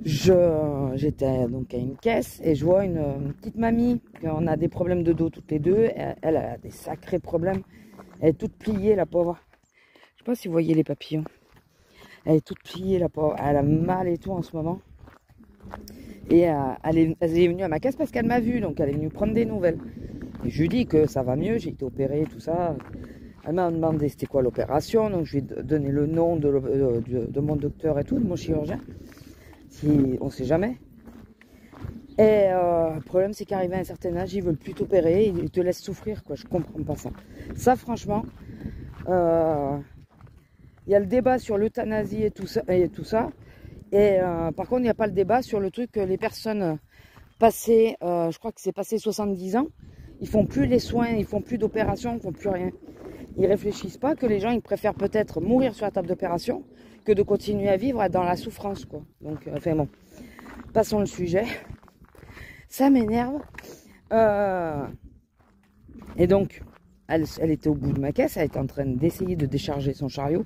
J'étais donc à une caisse et je vois une petite mamie, on a des problèmes de dos toutes les deux. Elle a des sacrés problèmes. Elle est toute pliée, la pauvre. Je sais pas si vous voyez les papillons. Elle est toute pliée, la pauvre. Elle a mal et tout en ce moment. Et elle est venue à ma caisse parce qu'elle m'a vue, donc elle est venue prendre des nouvelles. Et je lui dis que ça va mieux, j'ai été opérée, tout ça. Elle m'a demandé c'était quoi l'opération, donc je lui ai donné le nom de mon docteur et tout, de mon chirurgien. Si on sait jamais. Et le problème c'est qu'arrivé à un certain âge, ils veulent plus t'opérer, ils te laissent souffrir, quoi. Je comprends pas ça. Ça franchement, il y a le débat sur l'euthanasie et tout ça. Et par contre, il n'y a pas le débat sur le truc que les personnes passées, je crois que c'est passé 70 ans, ils font plus les soins, ils font plus d'opérations, ils font plus rien. Ils réfléchissent pas que les gens, ils préfèrent peut-être mourir sur la table d'opération que de continuer à vivre dans la souffrance, quoi. Donc, enfin bon, passons le sujet. Ça m'énerve. Et donc, elle était au bout de ma caisse, elle était en train d'essayer de décharger son chariot.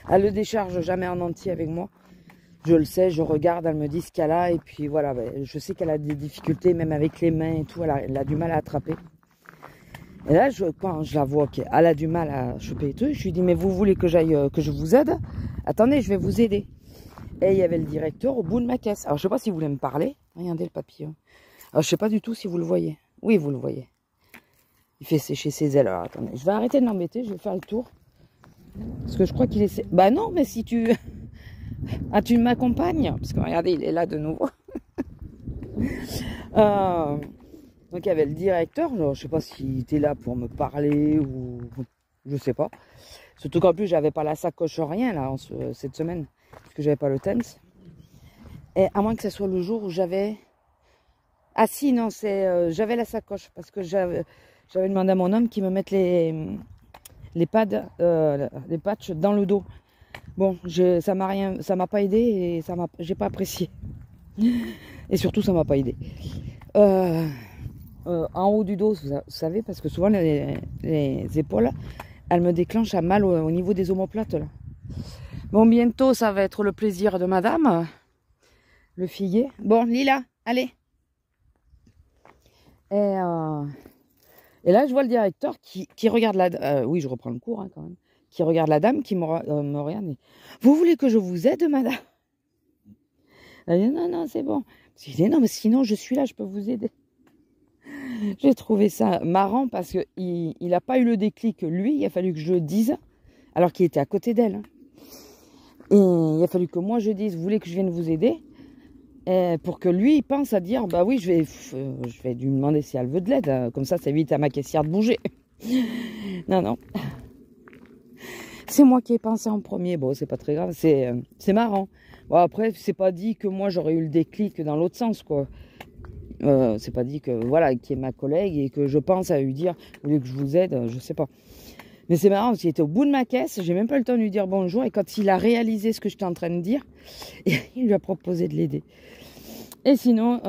Elle le décharge jamais en entier avec moi. Je le sais, je regarde, elle me dit ce qu'elle a. Et puis voilà, je sais qu'elle a des difficultés, même avec les mains et tout. Elle a du mal à attraper. Et là, quand je la vois qu'elle a du mal à choper les trucs, je lui dis, mais vous voulez que j'aille, que je vous aide? Attendez, je vais vous aider. Et il y avait le directeur au bout de ma caisse. Alors, je sais pas si vous voulez me parler. Regardez le papillon. Alors, je sais pas du tout si vous le voyez. Oui, vous le voyez. Il fait sécher ses ailes. Alors, attendez, je vais arrêter de l'embêter, je vais faire le tour. Parce que je crois qu'il est... Bah non, mais si tu... Ah, tu m'accompagnes? Parce que regardez, il est là de nouveau. Donc, il y avait le directeur. Alors, je sais pas s'il était là pour me parler ou... Je sais pas. Surtout qu'en plus, j'avais pas la sacoche, rien, là, cette semaine. Parce que j'avais pas le TENS. Et à moins que ce soit le jour où j'avais... Ah si, non, c'est... j'avais la sacoche. Parce que j'avais demandé à mon homme qu'il me mette les pads, les patchs dans le dos. Bon, ça m'a pas aidé et j'ai pas apprécié. Et surtout, ça m'a pas aidé. En haut du dos, vous savez, parce que souvent les épaules, elles me déclenchent à mal au niveau des omoplates là. Bon, bientôt, ça va être le plaisir de madame. Le figuier. Bon, Lila, allez. Et là, je vois le directeur qui regarde la... oui, je reprends le cours, hein, quand même. Qui regarde la dame, qui me regarde. Vous voulez que je vous aide, madame? Elle dit, non, non, c'est bon. Je dis, non, mais sinon, je suis là, je peux vous aider. J'ai trouvé ça marrant parce qu'il n'a pas eu le déclic, lui. Il a fallu que je le dise, alors qu'il était à côté d'elle. Hein. Et il a fallu que moi, je dise, vous voulez que je vienne vous aider? Et pour que lui, il pense à dire, bah oui, je vais lui demander si elle veut de l'aide. Comme ça évite à ma caissière de bouger. Non, non. C'est moi qui ai pensé en premier. Bon, c'est pas très grave. C'est marrant. Bon, après, c'est pas dit que moi, j'aurais eu le déclic dans l'autre sens, quoi. C'est pas dit que, voilà, qui est ma collègue et que je pense à lui dire, vous voulez que je vous aide? Je sais pas. Mais c'est marrant, parce qu'il était au bout de ma caisse. J'ai même pas eu le temps de lui dire bonjour. Et quand il a réalisé ce que j'étais en train de dire, il lui a proposé de l'aider. Et sinon,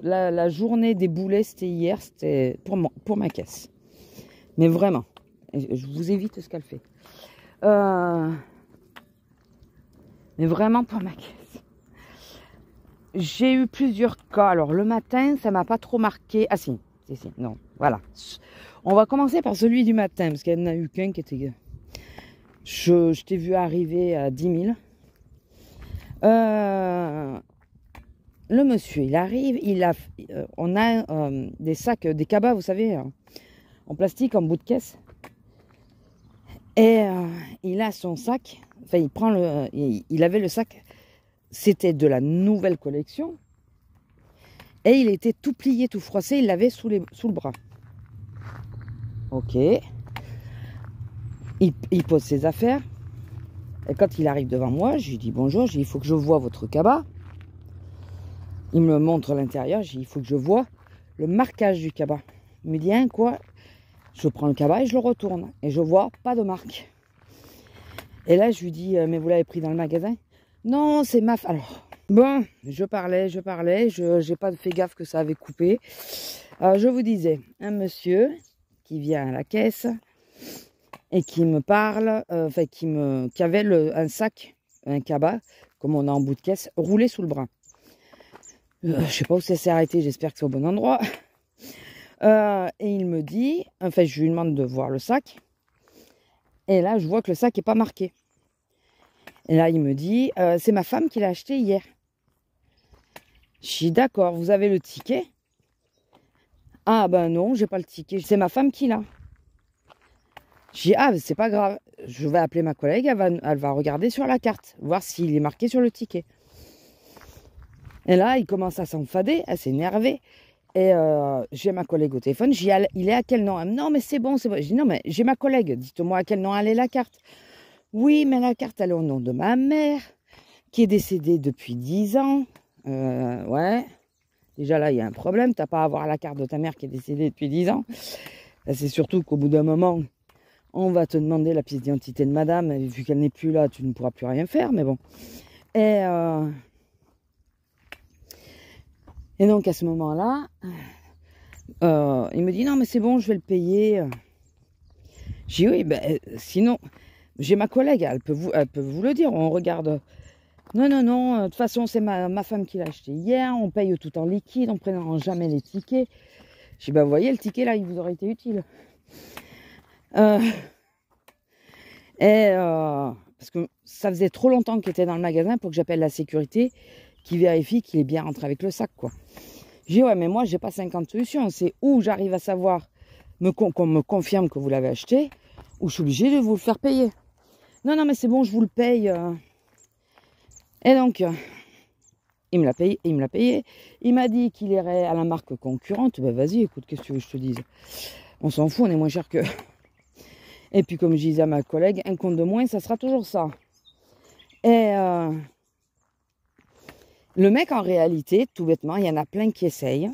la journée des boulets, c'était hier. C'était pour ma caisse. Mais vraiment. Je vous évite ce qu'elle fait. Mais vraiment pour ma caisse. J'ai eu plusieurs cas. Alors le matin, ça m'a pas trop marqué. Ah si, non, voilà. On va commencer par celui du matin, parce qu'il n'y en a eu qu'un qui était... Je t'ai vu arriver à 10 000. Le monsieur, il arrive, on a des sacs, des cabas, vous savez, en plastique, en bout de caisse. Et il a son sac, enfin il avait le sac, c'était de la nouvelle collection. Et il était tout plié, tout froissé, il l'avait sous le bras. Ok. Il pose ses affaires. Et quand il arrive devant moi, je lui dis bonjour, je lui dis il faut que je voie votre cabas. Il me montre l'intérieur, je lui dis il faut que je voie le marquage du cabas. Il me dit hein quoi? Je prends le cabas et je le retourne. Et je vois pas de marque. Et là, je lui dis, mais vous l'avez pris dans le magasin? Non, c'est ma... Alors, bon, je parlais. J'ai pas fait gaffe que ça avait coupé. Alors, je vous disais, un monsieur qui vient à la caisse et qui me parle, enfin, qui avait un sac, un cabas, comme on a en bout de caisse, roulé sous le bras. Je sais pas où ça s'est arrêté, j'espère que c'est au bon endroit. Et il me dit, enfin je lui demande de voir le sac. Et là je vois que le sac n'est pas marqué. Et là il me dit, c'est ma femme qui l'a acheté hier. Je dis d'accord, vous avez le ticket? Ah ben non, j'ai pas le ticket, c'est ma femme qui l'a. Je dis ah c'est pas grave, je vais appeler ma collègue, elle va regarder sur la carte, voir s'il est marqué sur le ticket. Et là il commence à s'enfader, à s'énerver. Et j'ai ma collègue au téléphone, je dis, il est à quel nom? Elle me dit, non mais c'est bon, c'est bon. Je dis, non mais j'ai ma collègue, dites-moi à quel nom elle est la carte. Oui, mais la carte elle est au nom de ma mère, qui est décédée depuis 10 ans. Ouais, déjà là il y a un problème, t'as pas à avoir la carte de ta mère qui est décédée depuis 10 ans. C'est surtout qu'au bout d'un moment, on va te demander la pièce d'identité de madame, et vu qu'elle n'est plus là, tu ne pourras plus rien faire, mais bon. Et donc à ce moment-là, il me dit non mais c'est bon, je vais le payer. J'ai dit oui, ben, sinon, j'ai ma collègue, elle peut vous le dire, on regarde. Non, non, non, de toute façon c'est ma femme qui l'a acheté hier, on paye tout en liquide, on ne prendra jamais les tickets. J'ai dit, bah, vous voyez, le ticket là, il vous aurait été utile. Parce que ça faisait trop longtemps qu'il était dans le magasin pour que j'appelle la sécurité qui vérifie qu'il est bien rentré avec le sac, quoi. J'ai dit, ouais, mais moi, j'ai pas 50 solutions. C'est où j'arrive à savoir qu'on me confirme que vous l'avez acheté, ou je suis obligée de vous le faire payer. Non, non, mais c'est bon, je vous le paye. Et donc, il me l'a payé, Il m'a dit qu'il irait à la marque concurrente. Ben vas-y, écoute, qu'est-ce que tu veux que je te dise? On s'en fout, on est moins cher que... Et puis, comme je disais à ma collègue, un compte de moins, ça sera toujours ça. Et le mec, en réalité, tout bêtement, il y en a plein qui essayent.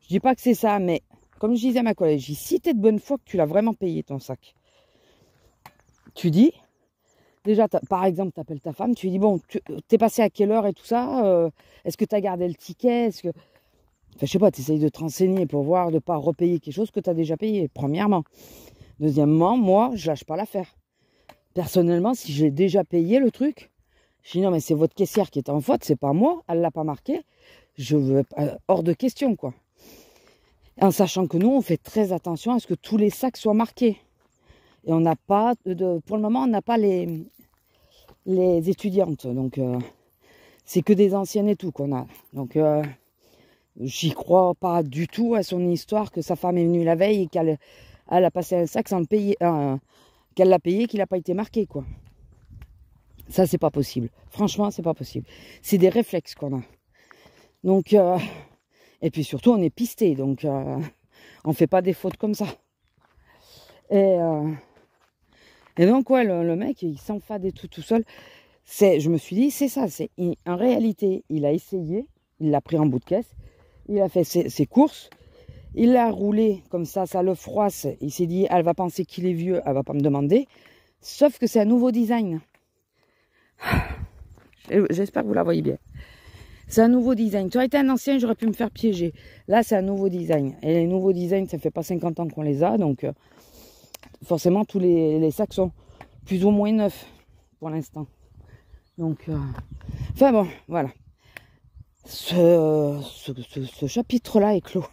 Je dis pas que c'est ça, mais comme je disais à ma collègue, si t'es de bonne foi que tu l'as vraiment payé ton sac, tu dis, déjà, par exemple, tu appelles ta femme, tu lui dis, bon, t'es passé à quelle heure et tout ça, est-ce que tu as gardé le ticket, est-ce que... Enfin, je sais pas, tu essayes de te renseigner pour voir, de ne pas repayer quelque chose que tu as déjà payé, premièrement. Deuxièmement, moi, je lâche pas l'affaire. Personnellement, si j'ai déjà payé le truc, je dis non, mais c'est votre caissière qui est en faute, c'est pas moi, elle l'a pas marqué. Je veux hors de question, quoi. En sachant que nous, on fait très attention à ce que tous les sacs soient marqués. Et on n'a pas, pour le moment, on n'a pas les étudiantes. Donc, c'est que des anciennes et tout qu'on a. Donc, j'y crois pas du tout à son histoire que sa femme est venue la veille et qu'elle a passé un sac sans le payer, qu'elle l'a payé, qu'il n'a pas été marqué, quoi. Ça, c'est pas possible. Franchement, c'est pas possible. C'est des réflexes qu'on a. Donc, et puis surtout, on est pisté. Donc, on fait pas des fautes comme ça. Et donc, ouais, le mec, il s'enfade et tout seul. Je me suis dit, c'est ça. En réalité, il a essayé. Il l'a pris en bout de caisse. Il a fait ses courses. Il l'a roulé comme ça le froisse. Il s'est dit, elle va penser qu'il est vieux. Elle va pas me demander. Sauf que c'est un nouveau design. J'espère que vous la voyez bien. C'est un nouveau design. Tu aurais été un ancien, j'aurais pu me faire piéger. Là, c'est un nouveau design. Et les nouveaux designs, ça fait pas 50 ans qu'on les a. Donc, forcément, tous les sacs sont plus ou moins neufs pour l'instant. Donc, enfin bon, voilà. Ce chapitre-là est clos.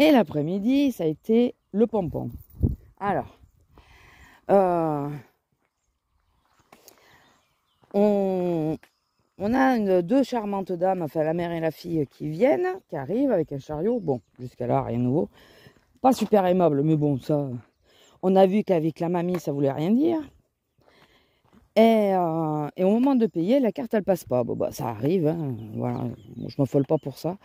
Et l'après-midi, ça a été le pompon. Alors, on a deux charmantes dames, enfin la mère et la fille qui viennent, qui arrivent avec un chariot. Bon, jusqu'à là, rien de nouveau. Pas super aimable, mais bon, ça... On a vu qu'avec la mamie, ça voulait rien dire. Et au moment de payer, la carte, elle passe pas. Bon, bah, ça arrive, hein, voilà. Je m'affole pas pour ça.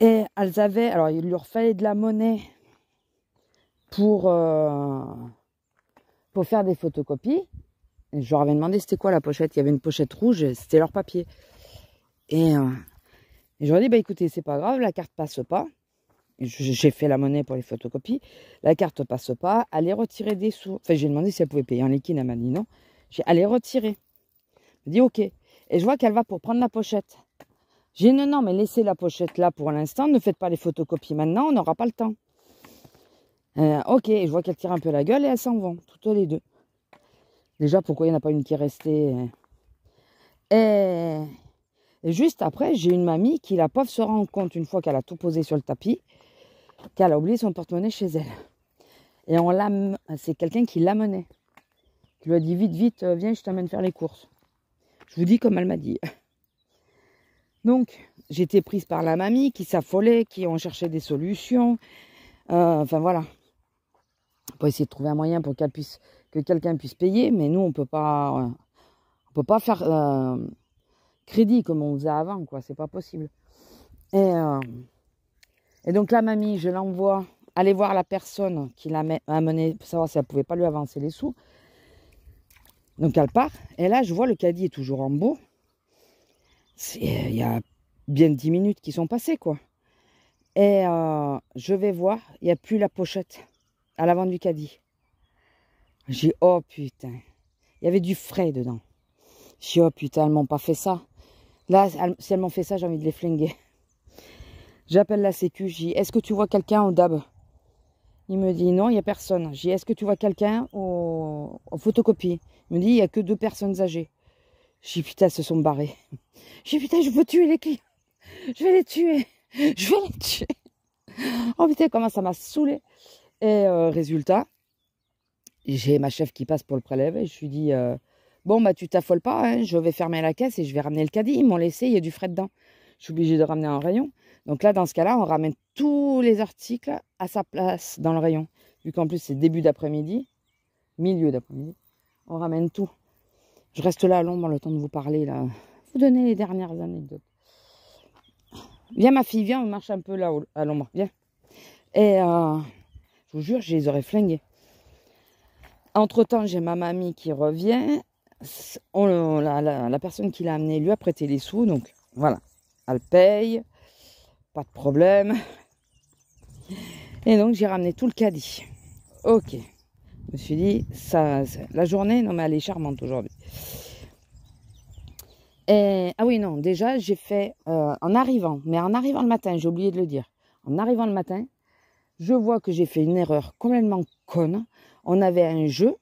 Et elles avaient... Alors, il leur fallait de la monnaie pour faire des photocopies. Et je leur avais demandé c'était quoi la pochette. Il y avait une pochette rouge, c'était leur papier. Et je leur ai dit, bah écoutez, c'est pas grave, la carte passe pas. J'ai fait la monnaie pour les photocopies. La carte passe pas. Allez retirer des sous. Enfin, j'ai demandé si elle pouvait payer en liquide. Elle m'a dit non. J'ai allez retirer. Elle m'a dit ok. Et je vois qu'elle va pour prendre la pochette. J'ai dit non, mais laissez la pochette là pour l'instant. Ne faites pas les photocopies maintenant. On n'aura pas le temps. Ok. Et je vois qu'elle tire un peu la gueule et elles s'en vont. Toutes les deux. Déjà, pourquoi il n'y en a pas une qui est restée? Et juste après, j'ai une mamie qui, la pauvre, se rend compte une fois qu'elle a tout posé sur le tapis, qu'elle a oublié son porte-monnaie chez elle. Et c'est quelqu'un qui l'amenait. Qui lui a dit, vite, vite, viens, je t'amène faire les courses. Je vous dis comme elle m'a dit. Donc, j'étais prise par la mamie qui s'affolait, qui ont cherché des solutions. Enfin, voilà. Pour essayer de trouver un moyen pour que quelqu'un puisse payer. Mais nous, on peut pas faire crédit comme on faisait avant, quoi. C'est pas possible. Et donc la mamie, je l'envoie aller voir la personne qui l'a amené pour savoir si elle pouvait pas lui avancer les sous. Donc elle part. Et là, je vois le caddie est toujours en beau. Il y a bien 10 minutes qui sont passées, quoi. Et je vais voir, il n'y a plus la pochette. à l'avant du caddie. J'ai dit, oh putain. Il y avait du frais dedans. J'ai dit, oh putain, elles m'ont pas fait ça. Là, si elles m'ont fait ça, j'ai envie de les flinguer. J'appelle la sécu, je dis, est-ce que tu vois quelqu'un au DAB? Il me dit, non, il n'y a personne. Je dis, est-ce que tu vois quelqu'un au photocopie? Il me dit, il n'y a que 2 personnes âgées. Je dis, putain, elles se sont barrées. Je dis, putain, je veux tuer les clients. Je vais les tuer. Je vais les tuer. Oh putain, comment ça m'a saoulé. Et résultat, j'ai ma chef qui passe pour le prélève et je lui dis, bon, bah tu t'affoles pas, hein, je vais fermer la caisse et je vais ramener le caddie. Ils m'ont laissé, il y a du frais dedans. Je suis obligée de ramener un rayon. Donc là, dans ce cas-là, on ramène tous les articles à sa place dans le rayon. Vu qu'en plus, c'est début d'après-midi, milieu d'après-midi, on ramène tout. Je reste là à l'ombre le temps de vous parler, là. Vous donner les dernières anecdotes. Viens ma fille, viens, on marche un peu là à l'ombre, viens. Et je vous jure, je les aurais flingués. Entre-temps, j'ai ma mamie qui revient. La personne qui l'a amené lui a prêté les sous, donc voilà. Elle paye, pas de problème. Et donc, j'ai ramené tout le caddie. Ok. Je me suis dit, la journée, non mais elle est charmante aujourd'hui. Et, ah oui, non, déjà, j'ai fait, en arrivant le matin, j'ai oublié de le dire. En arrivant le matin, je vois que j'ai fait une erreur complètement conne. On avait un jeu,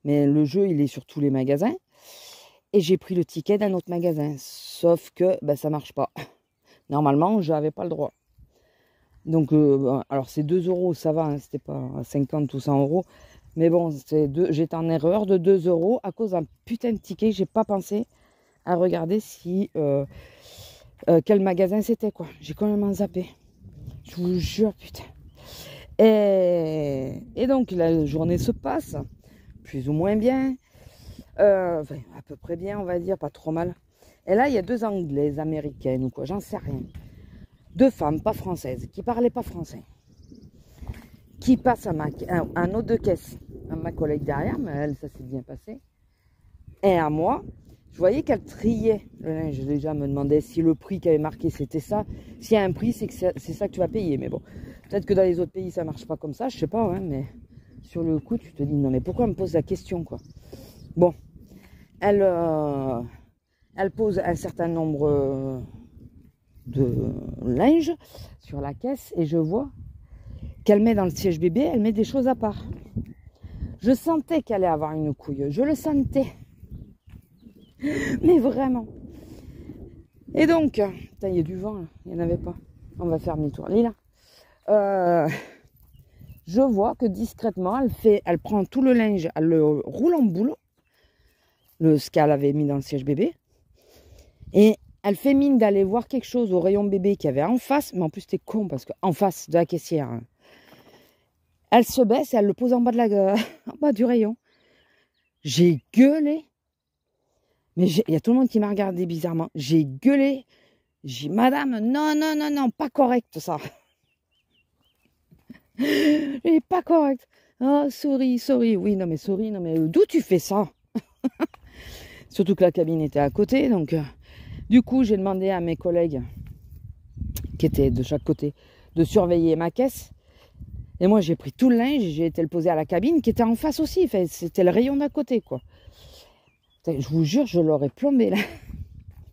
mais le jeu, il est sur tous les magasins. Et j'ai pris le ticket d'un autre magasin. Sauf que ben, ça ne marche pas. Normalement, je n'avais pas le droit. Donc, alors c'est 2 euros, ça va, hein, c'était pas 50 ou 100 euros. Mais bon, j'étais en erreur de 2 euros à cause d'un putain de ticket. J'ai pas pensé à regarder si quel magasin c'était, quoi. J'ai complètement zappé. Je vous jure, putain. Et donc, la journée se passe, plus ou moins bien. Enfin, à peu près bien, on va dire, pas trop mal. Et là, il y a 2 Anglaises, américaines ou quoi, j'en sais rien. 2 femmes, pas françaises, qui parlaient pas français. Qui passent à un autre de caisse, à ma collègue derrière, mais elle, ça s'est bien passé. Et à moi, je voyais qu'elle triait le linge. Déjà, me demandais si le prix qu'elle avait marqué, c'était ça. S'il y a un prix, c'est que c'est ça que tu vas payer. Mais bon, peut-être que dans les autres pays, ça marche pas comme ça, je sais pas, hein, mais sur le coup, tu te dis, non, mais pourquoi elle me pose la question, quoi. Bon, elle pose un certain nombre de linge sur la caisse et je vois qu'elle met dans le siège bébé, elle met des choses à part. Je sentais qu'elle allait avoir une couille, je le sentais. Mais vraiment. Et donc, putain, il y a du vent, là. Il n'y en avait pas. On va faire demi-tour. Lila. Je vois que discrètement, elle prend tout le linge, elle le roule en boule, ce qu'elle avait mis dans le siège bébé, et elle fait mine d'aller voir quelque chose au rayon bébé qu'il y avait en face, mais en plus c'était con parce qu'en face de la caissière, hein, elle se baisse et elle le pose en bas, en bas du rayon. J'ai gueulé. Mais il y a tout le monde qui m'a regardé bizarrement. J'ai gueulé. J'ai dit, madame, non, non, non, non, pas correct ça. J'ai pas correct. Oh, sorry, sorry. Oui, non, mais sorry, non, mais d'où tu fais ça? Surtout que la cabine était à côté. Donc, du coup, j'ai demandé à mes collègues qui étaient de chaque côté de surveiller ma caisse. Et moi, j'ai pris tout le linge et j'ai été le poser à la cabine qui était en face aussi. Enfin, c'était le rayon d'à côté, quoi. Je vous jure, je l'aurais plombé, là.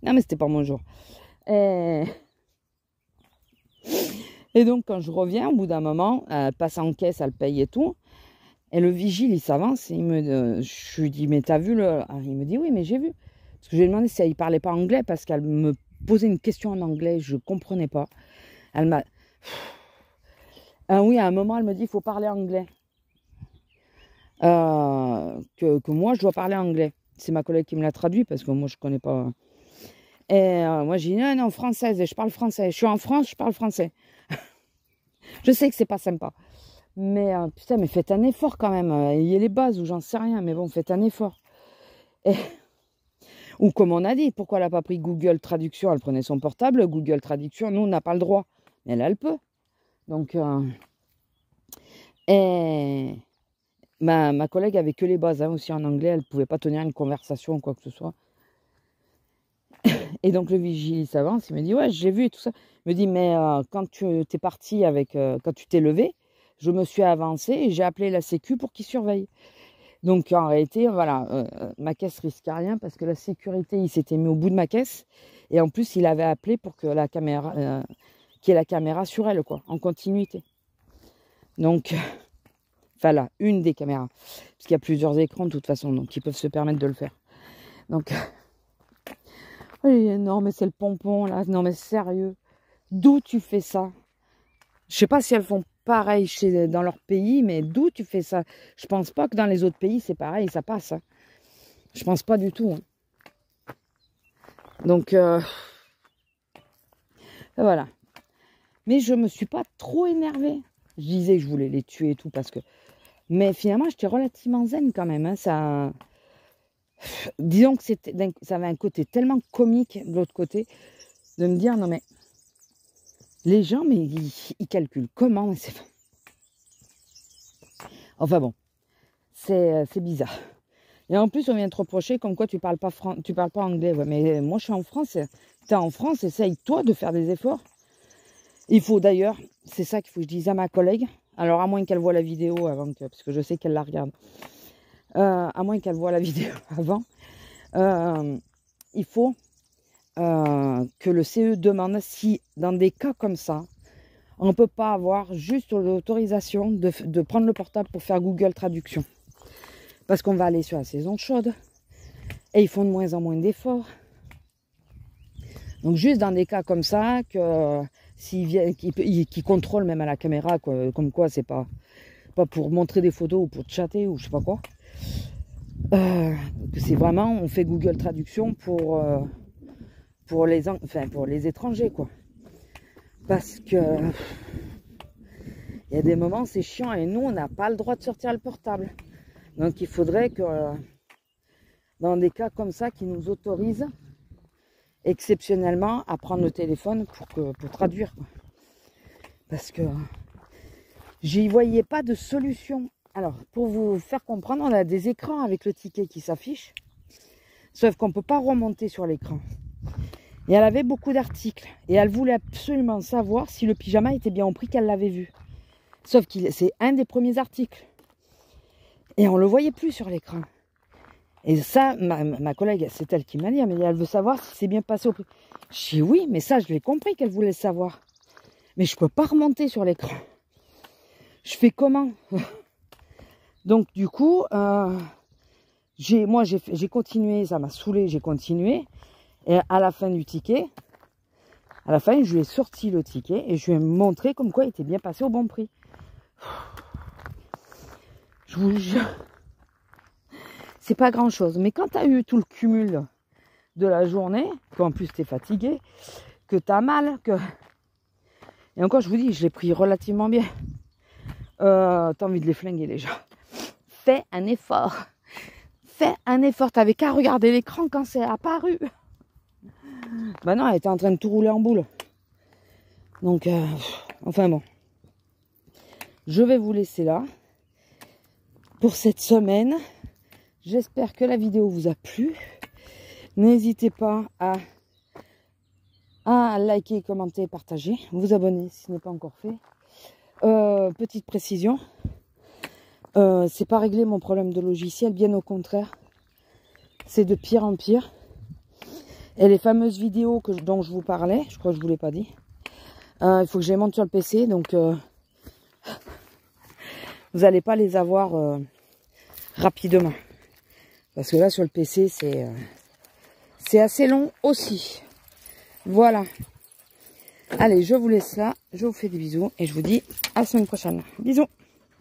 Non, mais c'était pas mon jour. Et donc, quand je reviens, au bout d'un moment, elle passe en caisse, elle paye et tout. Et le vigile, il s'avance. Je lui dis, mais t'as vu le... Il me dit, oui, mais j'ai vu. Parce que je lui ai demandé si elle parlait pas anglais, parce qu'elle me posait une question en anglais. Je comprenais pas. Elle m'a... oui, à un moment, elle me dit, il faut parler anglais. Que moi, je dois parler anglais. C'est ma collègue qui me l'a traduit, parce que moi, je connais pas... Et moi, j'ai dit, non, non, française, je parle français. Je suis en France, je parle français. Je sais que c'est pas sympa. Mais putain, mais faites un effort quand même. Ayez les bases ou j'en sais rien. Mais bon, faites un effort. Ou comme on a dit, pourquoi elle n'a pas pris Google Traduction? Elle prenait son portable. Google Traduction, nous, on n'a pas le droit. Mais elle peut. Donc, et ma collègue avait que les bases hein, aussi en anglais. Elle ne pouvait pas tenir une conversation ou quoi que ce soit. Et donc le vigile s'avance, il me dit ouais j'ai vu et tout ça. Il me dit mais quand tu t'es parti avec, quand tu t'es levé, je me suis avancée et j'ai appelé la sécu pour qu'ils surveillent. Donc en réalité, voilà, ma caisse risque rien parce que la sécurité, il s'était mis au bout de ma caisse. Et en plus, il avait appelé pour que la caméra, qu'il y ait la caméra sur elle, quoi, en continuité. Donc, enfin là, une des caméras. Parce qu'il y a plusieurs écrans de toute façon, donc ils peuvent se permettre de le faire. Donc, oui, non mais c'est le pompon là, non mais sérieux. D'où tu fais ça? Je sais pas si elles font pareil dans leur pays, mais d'où tu fais ça? Je pense pas que dans les autres pays c'est pareil, ça passe. Hein. Je pense pas du tout. Hein. Donc voilà. Mais je me suis pas trop énervée. Je disais que je voulais les tuer et tout parce que. Mais finalement j'étais relativement zen quand même. Hein. Ça. Disons que ça avait un côté tellement comique de l'autre côté de me dire non mais. Les gens, mais ils calculent comment, mais c'est... Enfin bon, c'est bizarre. Et en plus, on vient te reprocher comme quoi tu parles pas anglais. Ouais, mais moi, je suis en France. T'es en France, essaye toi de faire des efforts. Il faut d'ailleurs, c'est ça qu'il faut que je dise à ma collègue. Alors, à moins qu'elle voie la vidéo avant, parce que je sais qu'elle la regarde. À moins qu'elle voie la vidéo avant. Il faut... que le CE demande si, dans des cas comme ça, on ne peut pas avoir juste l'autorisation de prendre le portable pour faire Google Traduction. Parce qu'on va aller sur la saison chaude et ils font de moins en moins d'efforts. Donc juste dans des cas comme ça, que s'ils viennent, qu'ils contrôlent même à la caméra, quoi, comme quoi c'est pas pour montrer des photos ou pour chatter ou je sais pas quoi. Que c'est vraiment, on fait Google Traduction pour les étrangers, quoi. Parce que il y a des moments, c'est chiant et nous, on n'a pas le droit de sortir le portable. Donc, il faudrait que, dans des cas comme ça, qu'ils nous autorisent exceptionnellement à prendre le téléphone pour traduire, quoi. Parce que j'y voyais pas de solution. Alors, pour vous faire comprendre, on a des écrans avec le ticket qui s'affiche. Sauf qu'on ne peut pas remonter sur l'écran. Et elle avait beaucoup d'articles. Et elle voulait absolument savoir si le pyjama était bien au prix qu'elle l'avait vu. Sauf que c'est un des premiers articles. Et on ne le voyait plus sur l'écran. Et ça, ma collègue, c'est elle qui m'a dit, mais elle veut savoir si c'est bien passé au prix. Je dis oui, mais ça, je l'ai compris qu'elle voulait le savoir. Mais je ne peux pas remonter sur l'écran. Je fais comment? Donc, du coup, j'ai continué, ça m'a saoulé, j'ai continué. Et à la fin du ticket, à la fin, je lui ai sorti le ticket et je lui ai montré comme quoi il était bien passé au bon prix. Je vous jure, c'est pas grand chose. Mais quand tu as eu tout le cumul de la journée, qu'en plus tu es fatigué, que tu as mal, que... Et encore, je vous dis, je l'ai pris relativement bien. T'as envie de les flinguer les gens. Fais un effort. Fais un effort. T'avais qu'à regarder l'écran quand c'est apparu. Bah non, elle était en train de tout rouler en boule. Donc, enfin bon. Je vais vous laisser là. Pour cette semaine. J'espère que la vidéo vous a plu. N'hésitez pas à liker, commenter, partager. Vous abonner si ce n'est pas encore fait. Petite précision. C'est pas réglé mon problème de logiciel. Bien au contraire. C'est de pire en pire. Et les fameuses vidéos dont je vous parlais, je crois que je ne vous l'ai pas dit, il faut que je les monte sur le PC, donc vous n'allez pas les avoir rapidement. Parce que là, sur le PC, c'est assez long aussi. Voilà. Allez, je vous laisse là, je vous fais des bisous et je vous dis à la semaine prochaine. Bisous.